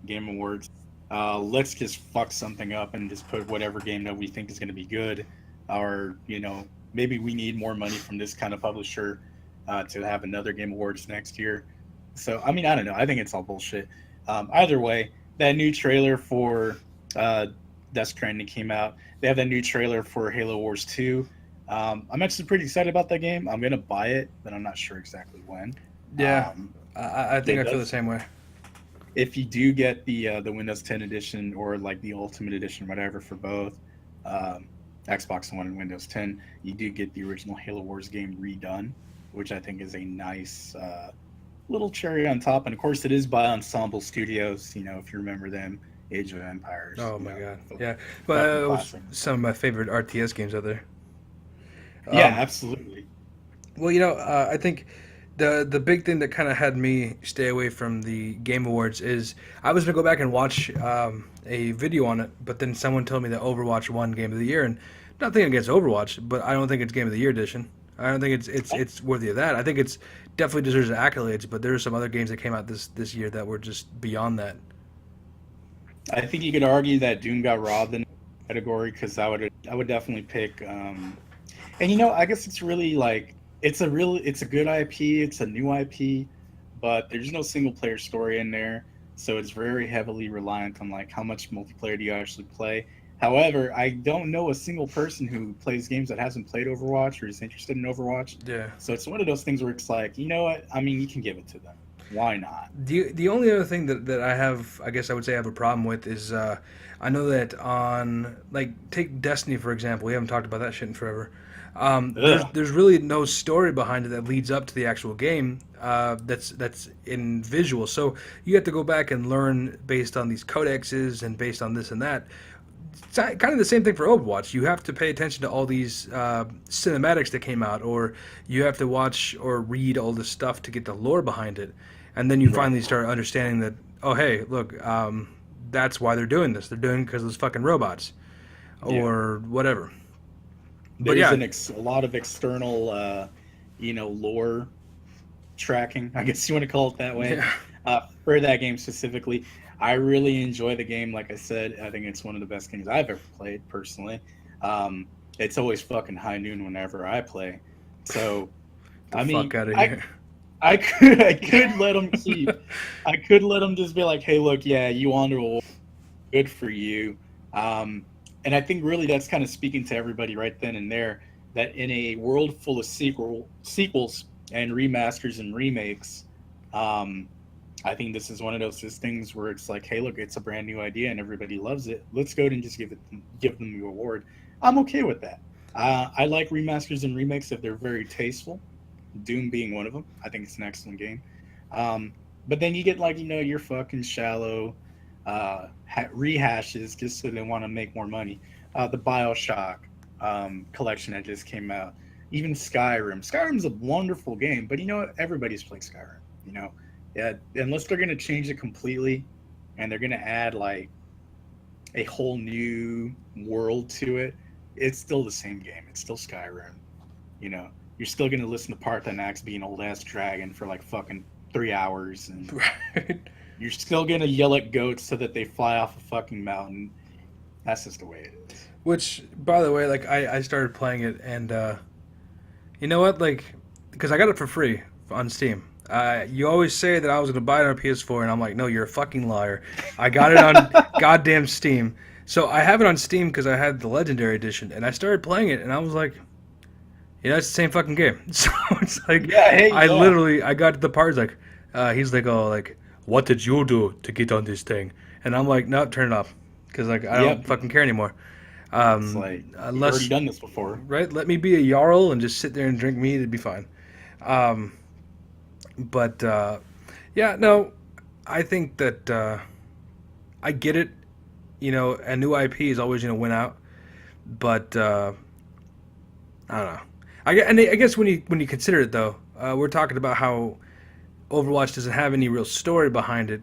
Game Awards, let's just fuck something up and just put whatever game that we think is going to be good, or maybe we need more money from this kind of publisher to have another Game Awards next year. So, I mean, I don't know. I think it's all bullshit. Either way, that new trailer for Death Stranding came out. They have that new trailer for Halo Wars 2. I'm actually pretty excited about that game. I'm going to buy it, but I'm not sure exactly when. Yeah, I think I feel the same way. If you do get the Windows 10 edition or like the Ultimate edition, whatever, for both Xbox One and Windows 10, you do get the original Halo Wars game redone, which I think is a nice little cherry on top. And of course, it is by Ensemble Studios. If you remember them, Age of Empires. Oh my god, yeah. But it was some of my favorite RTS games out there. Yeah, absolutely. Well, I think the big thing that kind of had me stay away from the Game Awards is I was gonna go back and watch a video on it, but then someone told me that Overwatch won Game of the Year, and nothing against Overwatch, but I don't think it's Game of the Year edition. I don't think it's worthy of that. I think it's definitely deserves accolades, but there are some other games that came out this year that were just beyond that. I think you could argue that Doom got robbed in the category because I would definitely pick. And I guess it's really like it's a good IP, it's a new IP, but there's no single player story in there. so it's very heavily reliant on like how much multiplayer do you actually play. However, I don't know a single person who plays games that hasn't played Overwatch or is interested in Overwatch. Yeah. So it's one of those things where it's like, you know what? I mean, you can give it to them. Why not? The only other thing that I have, I guess I would say I have a problem with is I know that on, like, take Destiny, for example. We haven't talked about that shit in forever. There's really no story behind it that leads up to the actual game that's in visual. So you have to go back and learn based on these codexes and based on this and that. It's kind of the same thing for Overwatch. You have to pay attention to all these cinematics that came out, or you have to watch or read all this stuff to get the lore behind it. And then you finally start understanding that, oh, hey, look, that's why they're doing this. They're doing it because of those fucking robots or whatever. But There's a lot of external, lore tracking, I guess you want to call it that way, for that game specifically. I really enjoy the game. Like I said, I think it's one of the best games I've ever played, personally. It's always fucking high noon whenever I play. So, fuck out of here. I could let them keep. I could let them just be like, hey, look, yeah, you won the award. Good for you. And I think really that's kind of speaking to everybody right then and there, that in a world full of sequels and remasters and remakes, I think this is one of those things where it's like, hey, look, it's a brand new idea and everybody loves it. Let's go ahead and just give them the award. I'm okay with that. I like remasters and remakes if they're very tasteful. Doom being one of them. I think it's an excellent game. But then you get like, your fucking shallow rehashes just so they want to make more money. The BioShock collection that just came out. Even Skyrim. Skyrim's a wonderful game, but you know what? Everybody's played Skyrim. Yeah, unless they're going to change it completely and they're going to add like a whole new world to it, it's still the same game. It's still Skyrim. You're still going to listen to Parthenax being old ass dragon for like fucking 3 hours, and you're still going to yell at goats so that they fly off a fucking mountain. That's just the way it is. Which, by the way, like I started playing it, and you know what? Like, because I got it for free on Steam. You always say that I was going to buy it on PS4, and I'm like, no, you're a fucking liar. I got it on goddamn Steam. So I have it on Steam because I had the Legendary Edition, and I started playing it, and I was like, it's the same fucking game. So it's like, I got to the part, like, he's like, oh, like, what did you do to get on this thing? And I'm like, no, turn it off, because like I don't fucking care anymore. It's like, you've already done this before. Right? Let me be a Jarl and just sit there and drink meat, it'd be fine. But I think that I get it. A new IP is always going to win out. But I don't know. I guess when you consider it, though, we're talking about how Overwatch doesn't have any real story behind it.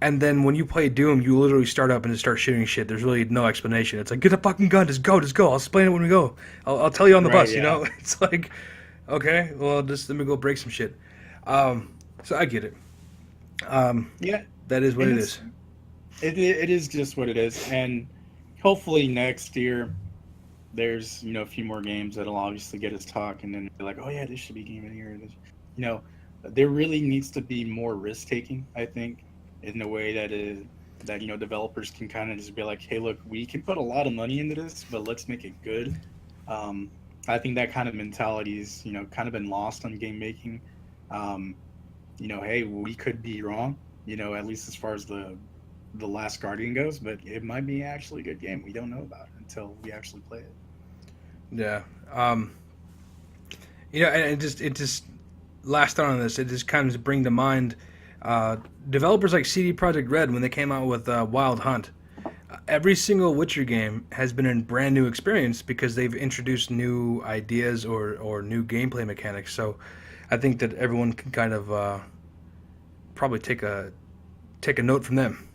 And then when you play Doom, you literally start up and just start shooting shit. There's really no explanation. It's like, get a fucking gun, just go. I'll explain it when we go. I'll tell you on the bus, It's like, okay, well, just let me go break some shit. So I get it. That is what it is. It is just what it is, and hopefully next year there's a few more games that'll obviously get us talking, and be like, oh yeah, this should be game of the year. There really needs to be more risk taking, I think, in a way that developers can kind of just be like, hey, look, we can put a lot of money into this, but let's make it good. I think that kind of mentality is kind of been lost on game making. Hey, we could be wrong, at least as far as the Last Guardian goes, but it might be actually a good game. We don't know about it until we actually play it. Yeah. And it just last on this, it just kind of bring to mind developers like CD Projekt Red when they came out with Wild Hunt. Every single Witcher game has been a brand new experience because they've introduced new ideas or new gameplay mechanics. So I think that everyone can kind of probably take a note from them.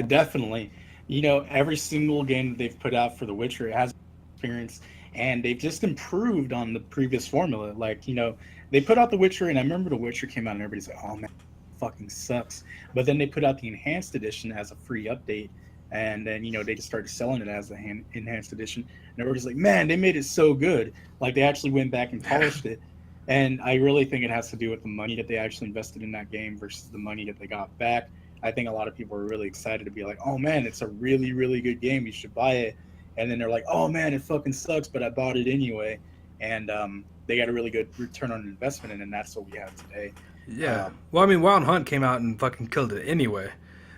Definitely. Every single game that they've put out for The Witcher, it has experience, and they've just improved on the previous formula. Like, they put out The Witcher, and I remember The Witcher came out, and everybody's like, oh man, fucking sucks. But then they put out the Enhanced Edition as a free update, and then, they just started selling it as the Enhanced Edition, and everybody's like, man, they made it so good. Like, they actually went back and polished it. And I really think it has to do with the money that they actually invested in that game versus the money that they got back. I think a lot of people are really excited to be like, oh man, it's a really, really good game. You should buy it. And then they're like, oh man, it fucking sucks, but I bought it anyway. And they got a really good return on investment, and that's what we have today. Yeah. Well, I mean, Wild Hunt came out and fucking killed it anyway.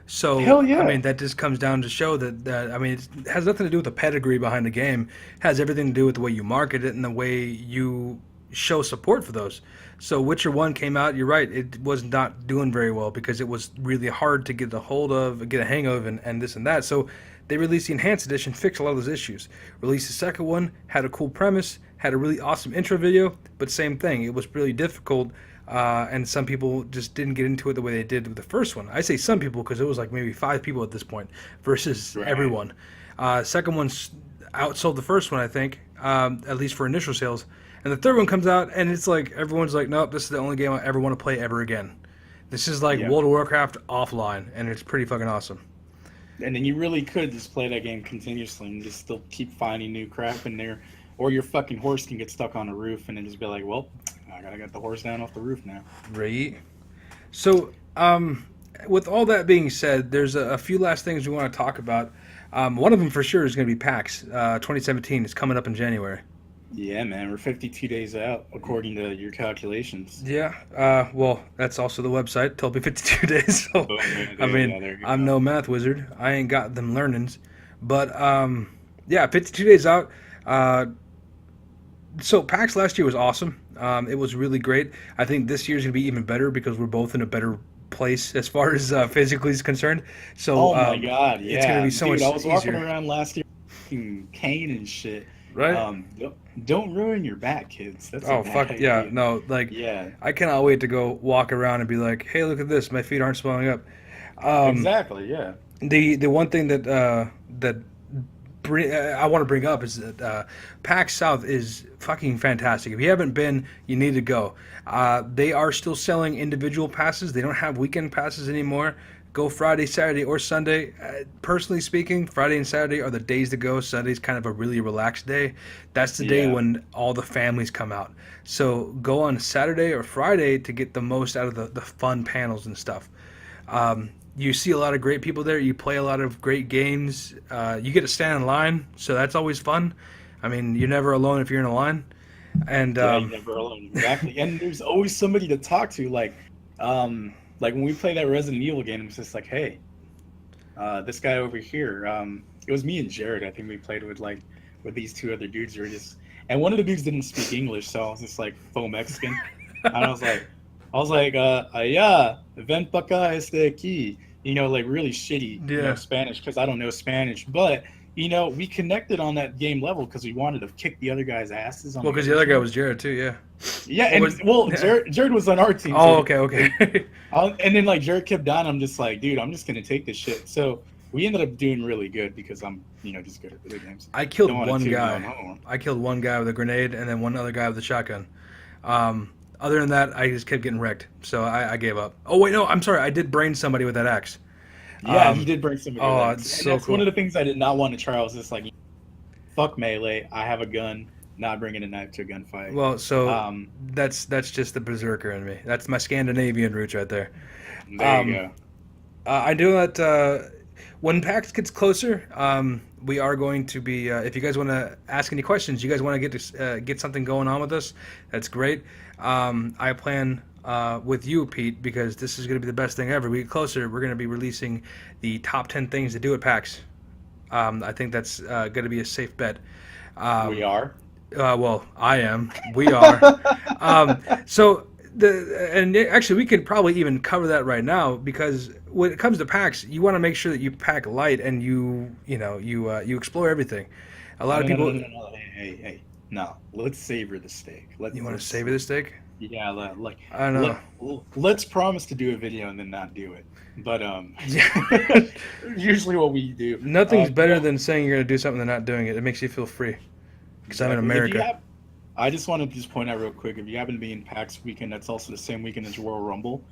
So, Hell yeah. I mean, that just comes down to show that I mean, it has nothing to do with the pedigree behind the game. It has everything to do with the way you market it and the way you show support for those. So Witcher 1 came out, you're right, it was not doing very well because it was really hard to get a hold of, get a hang of, and this and that. So they released the Enhanced Edition, fixed a lot of those issues. Released the second one, had a cool premise, had a really awesome intro video, but same thing, it was really difficult, and some people just didn't get into it the way they did with the first one. I say some people because it was like maybe 5 people at this point versus everyone. Second one outsold the first one, I think, at least for initial sales. And the third one comes out, and it's like everyone's like, nope, this is the only game I ever want to play ever again. This is like World of Warcraft offline, and it's pretty fucking awesome. And then you really could just play that game continuously and just still keep finding new crap in there. Or your fucking horse can get stuck on a roof and then just be like, well, I gotta get the horse down off the roof now. Right. So, with all that being said, there's a few last things we want to talk about. One of them for sure is going to be PAX 2017. It's coming up in January. Yeah, man, we're 52 days out, according to your calculations. Yeah, well, that's also the website. Told me 52 days. So, I mean, I'm no math wizard. I ain't got them learnings. But, yeah, 52 days out. So, PAX last year was awesome. It was really great. I think this year's going to be even better because we're both in a better place as far as physically is concerned. So, oh, my God, yeah. It's going to be so much easier. I was walking around last year fucking cane and shit. Right? Don't ruin your back, kids. That's fuck idea. Yeah, no, like I cannot wait to go walk around and be like, hey, look at this, my feet aren't swelling up. Exactly, yeah. The one thing that I want to bring up is that PAX South is fucking fantastic. If you haven't been, you need to go. They are still selling individual passes. They don't have weekend passes anymore. Go Friday, Saturday, or Sunday. Personally speaking, Friday and Saturday are the days to go. Sunday's kind of a really relaxed day. That's the day when all the families come out. So go on Saturday or Friday to get the most out of the fun panels and stuff. You see a lot of great people there. You play a lot of great games. You get to stand in line, so that's always fun. I mean, you're never alone if you're in a line. And you're never alone, exactly. And there's always somebody to talk to, like when we play that Resident Evil game, it's just like, hey, this guy over here. It was me and Jared. I think we played with these 2 other dudes. And one of the dudes didn't speak English, so I was just like faux Mexican. And I was like, yeah, ven pa acá este aquí. Like really shitty Spanish because I don't know Spanish. But we connected on that game level because we wanted to kick the other guy's asses. Well, because the other guy was Jared too, yeah. Yeah, Jared was on our team. Oh, okay. And then Jared kept dying. I'm just like, dude, I'm just gonna take this shit. So we ended up doing really good because I'm, just good at video games. I killed one guy. I killed one guy with a grenade and then one other guy with a shotgun. Other than that, I just kept getting wrecked. So I gave up. Oh wait, no, I'm sorry. I did brain somebody with that axe. Yeah, he did bring somebody. Oh, it's so that's cool. One of the things I did not want to try. I was just like, fuck melee. I have a gun. Not bringing a knife to a gunfight. Well, so that's just the berserker in me. That's my Scandinavian roots right there. There you go. I do that when PAX gets closer. We are going to be. If you guys want to ask any questions, you guys want to get something going on with us, that's great. I plan with you, Pete, because this is going to be the best thing ever. We get closer, we're going to be releasing the top 10 things to do at PAX. I think that's going to be a safe bet. We are. Well, I am. We are. And actually, we could probably even cover that right now because when it comes to PAX, you want to make sure that you pack light and you explore everything. A lot of people. No. Hey. No, let's savor the steak. You want to savor the steak? Yeah, I don't know. Let's promise to do a video and then not do it. But usually what we do. Nothing's better than saying you're going to do something and not doing it. It makes you feel free. Because I'm in America. I just want to point out real quick, if you happen to be in PAX weekend, that's also the same weekend as Royal Rumble,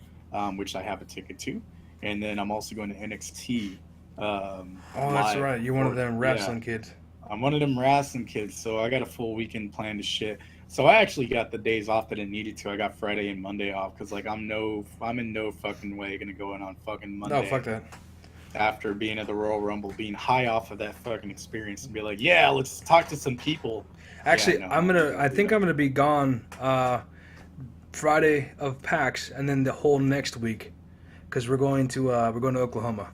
which I have a ticket to. And then I'm also going to NXT. That's right. You're one of them wrestling kids. I'm one of them wrestling kids, so I got a full weekend planned to shit. So I actually got the days off that I needed to. I got Friday and Monday off because like I'm in no fucking way gonna go in on fucking Monday. No, fuck that. After being at the Royal Rumble, being high off of that fucking experience, and be like, yeah, let's talk to some people. Actually, Yeah, no, I think I'm gonna be gone Friday of PAX, and then the whole next week, because we're going to Oklahoma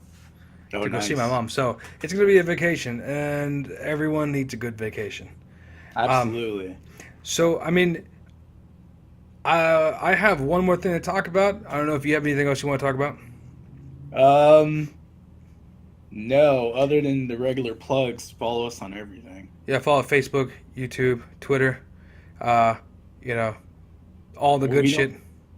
to go see my mom. So it's gonna be a vacation, and everyone needs a good vacation. Absolutely. So I mean, I have one more thing to talk about. I don't know if you have anything else you want to talk about. No, other than the regular plugs, follow us on everything. Yeah, follow Facebook, YouTube, Twitter, you know, all the good shit.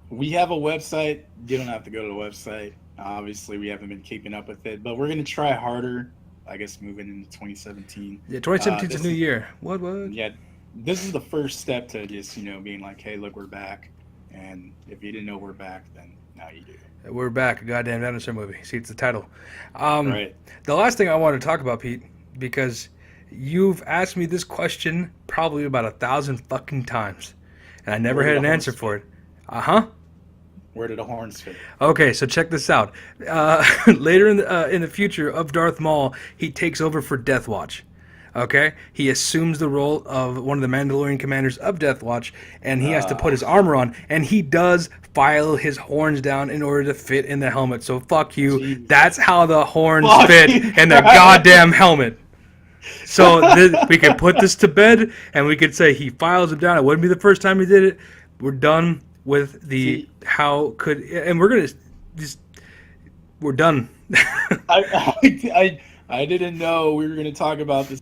We have a website. You don't have to go to the website. Obviously, we haven't been keeping up with it, but we're going to try harder, I guess, moving into 2017. Yeah, 2017 is a new year. What? Yeah, this is the first step to just, being like, hey, look, we're back. And if you didn't know we're back, then now you do. We're back, a goddamn dinosaur movie. See, it's the title. Right. The last thing I want to talk about, Pete, because you've asked me this question probably about 1,000 fucking times, and I never had an answer for it. Where did the horns fit? Okay, so check this out. Later in the future of Darth Maul, he takes over for Death Watch. Okay, he assumes the role of one of the Mandalorian commanders of Death Watch, and he has to put his armor on, and he does file his horns down in order to fit in the helmet. So fuck you. Jesus. That's how the horns fit in the goddamn helmet. So we could put this to bed, and we could say he files them down. It wouldn't be the first time he did it. We're done with the and we're gonna just we're done. I didn't know we were gonna talk about this.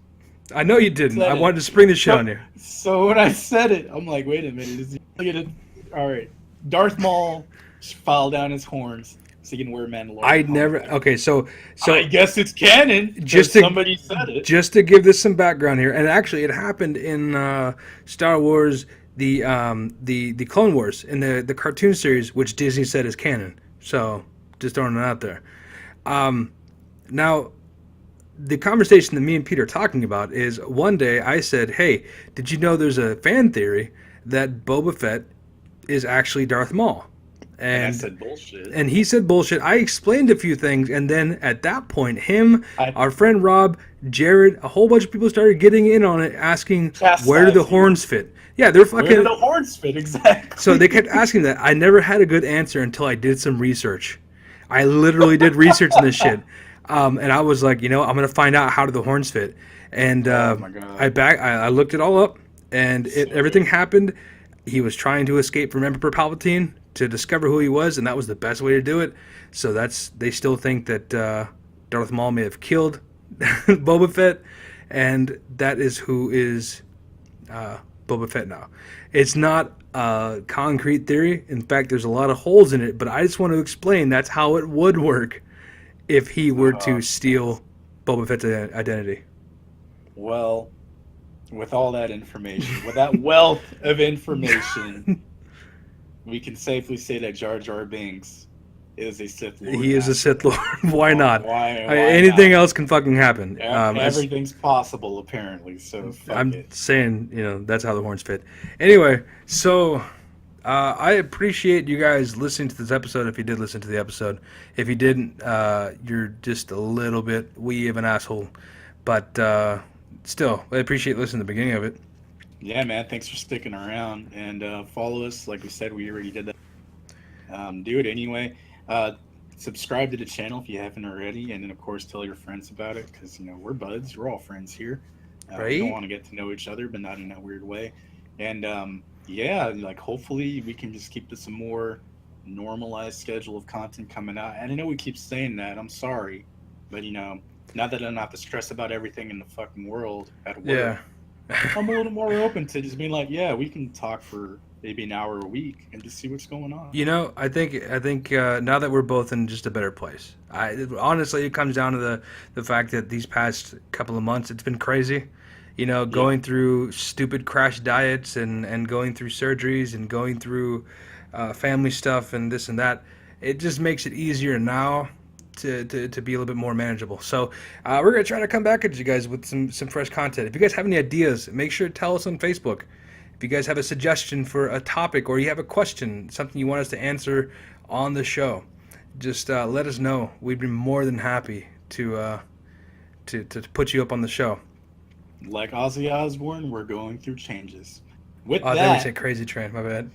I know you didn't. I wanted to spring the shit on you. So when I said it, I'm like, wait a minute. Is he gonna? All right, Darth Maul filed down his horns so he can wear Mandalorian. I never. Okay, so I guess it's canon. Somebody said it. Just to give this some background here, and actually, it happened in Star Wars, the Clone Wars, in the cartoon series, which Disney said is canon. So just throwing it out there. Now, the conversation that me and Pete are talking about is one day I said, hey, did you know there's a fan theory that Boba Fett is actually Darth Maul? And I said bullshit. And he said bullshit. I explained a few things, and then at that point, our friend Rob, Jared, a whole bunch of people started getting in on it, asking, where do the horns fit? Yeah, they're fucking... Where do the horns fit, exactly? So they kept asking that. I never had a good answer until I did some research. I literally did research on this shit. And I was like, I'm going to find out how do the horns fit. And oh my God. I looked it all up, and everything happened. He was trying to escape from Emperor Palpatine to discover who he was, and that was the best way to do it. So they still think that Darth Maul may have killed Boba Fett, and that is who is Boba Fett now. It's not a concrete theory. In fact, there's a lot of holes in it, but I just want to explain that's how it would work if he were to steal Boba Fett's identity. Well, with all that information, with that wealth of information, we can safely say that Jar Jar Binks is a Sith Lord. He is a Sith Lord. Why not? Why anything not? else can fucking happen. Everything's possible, apparently. So I'm saying, that's how the horns fit. Anyway, so... I appreciate you guys listening to this episode, if you did listen to the episode. If you didn't, you're just a little bit wee of an asshole. But still, I appreciate listening to the beginning of it. Yeah, man, thanks for sticking around. And follow us. Like we said, we already did that. Do it anyway. Subscribe to the channel if you haven't already. And then, of course, tell your friends about it. Because, we're buds. We're all friends here. Right? We don't want to get to know each other, but not in that weird way. And... yeah, hopefully we can just keep this a more normalized schedule of content coming out. And I know we keep saying that. I'm sorry. But, now that I don't have to stress about everything in the fucking world at work, I'm a little more open to just being like, yeah, we can talk for maybe an hour a week and just see what's going on. I think now that we're both in just a better place, honestly, it comes down to the fact that these past couple of months, it's been crazy. Going through stupid crash diets and going through surgeries and going through family stuff and this and that. It just makes it easier now to be a little bit more manageable. So we're going to try to come back at you guys with some fresh content. If you guys have any ideas, make sure to tell us on Facebook. If you guys have a suggestion for a topic or you have a question, something you want us to answer on the show, just let us know. We'd be more than happy to put you up on the show. Like Ozzy Osbourne, we're going through changes. With Oh, that, we say Crazy Train. My bad.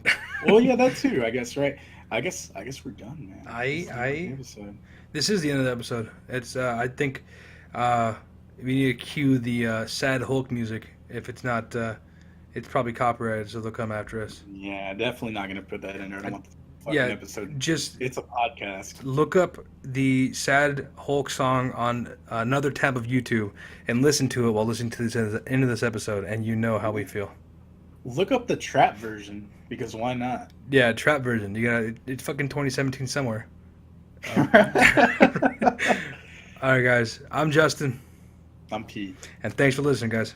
well, yeah, that too. I guess, right? I guess we're done, man. This is the end of the episode. This is the end of the episode. It's I think we need to cue the sad Hulk music. If it's not, it's probably copyrighted, so they'll come after us. Yeah, definitely not gonna put that in there. I don't want the fucking Yeah, episode. just It's a podcast. look up the sad Hulk song on another tab of YouTube and listen to it while listening to the end of this episode, and you know how we feel. Look up the trap version because why not? Yeah, trap version. You got it's fucking 2017 somewhere. All right, guys. I'm Justin, I'm Pete. and thanks for listening, guys.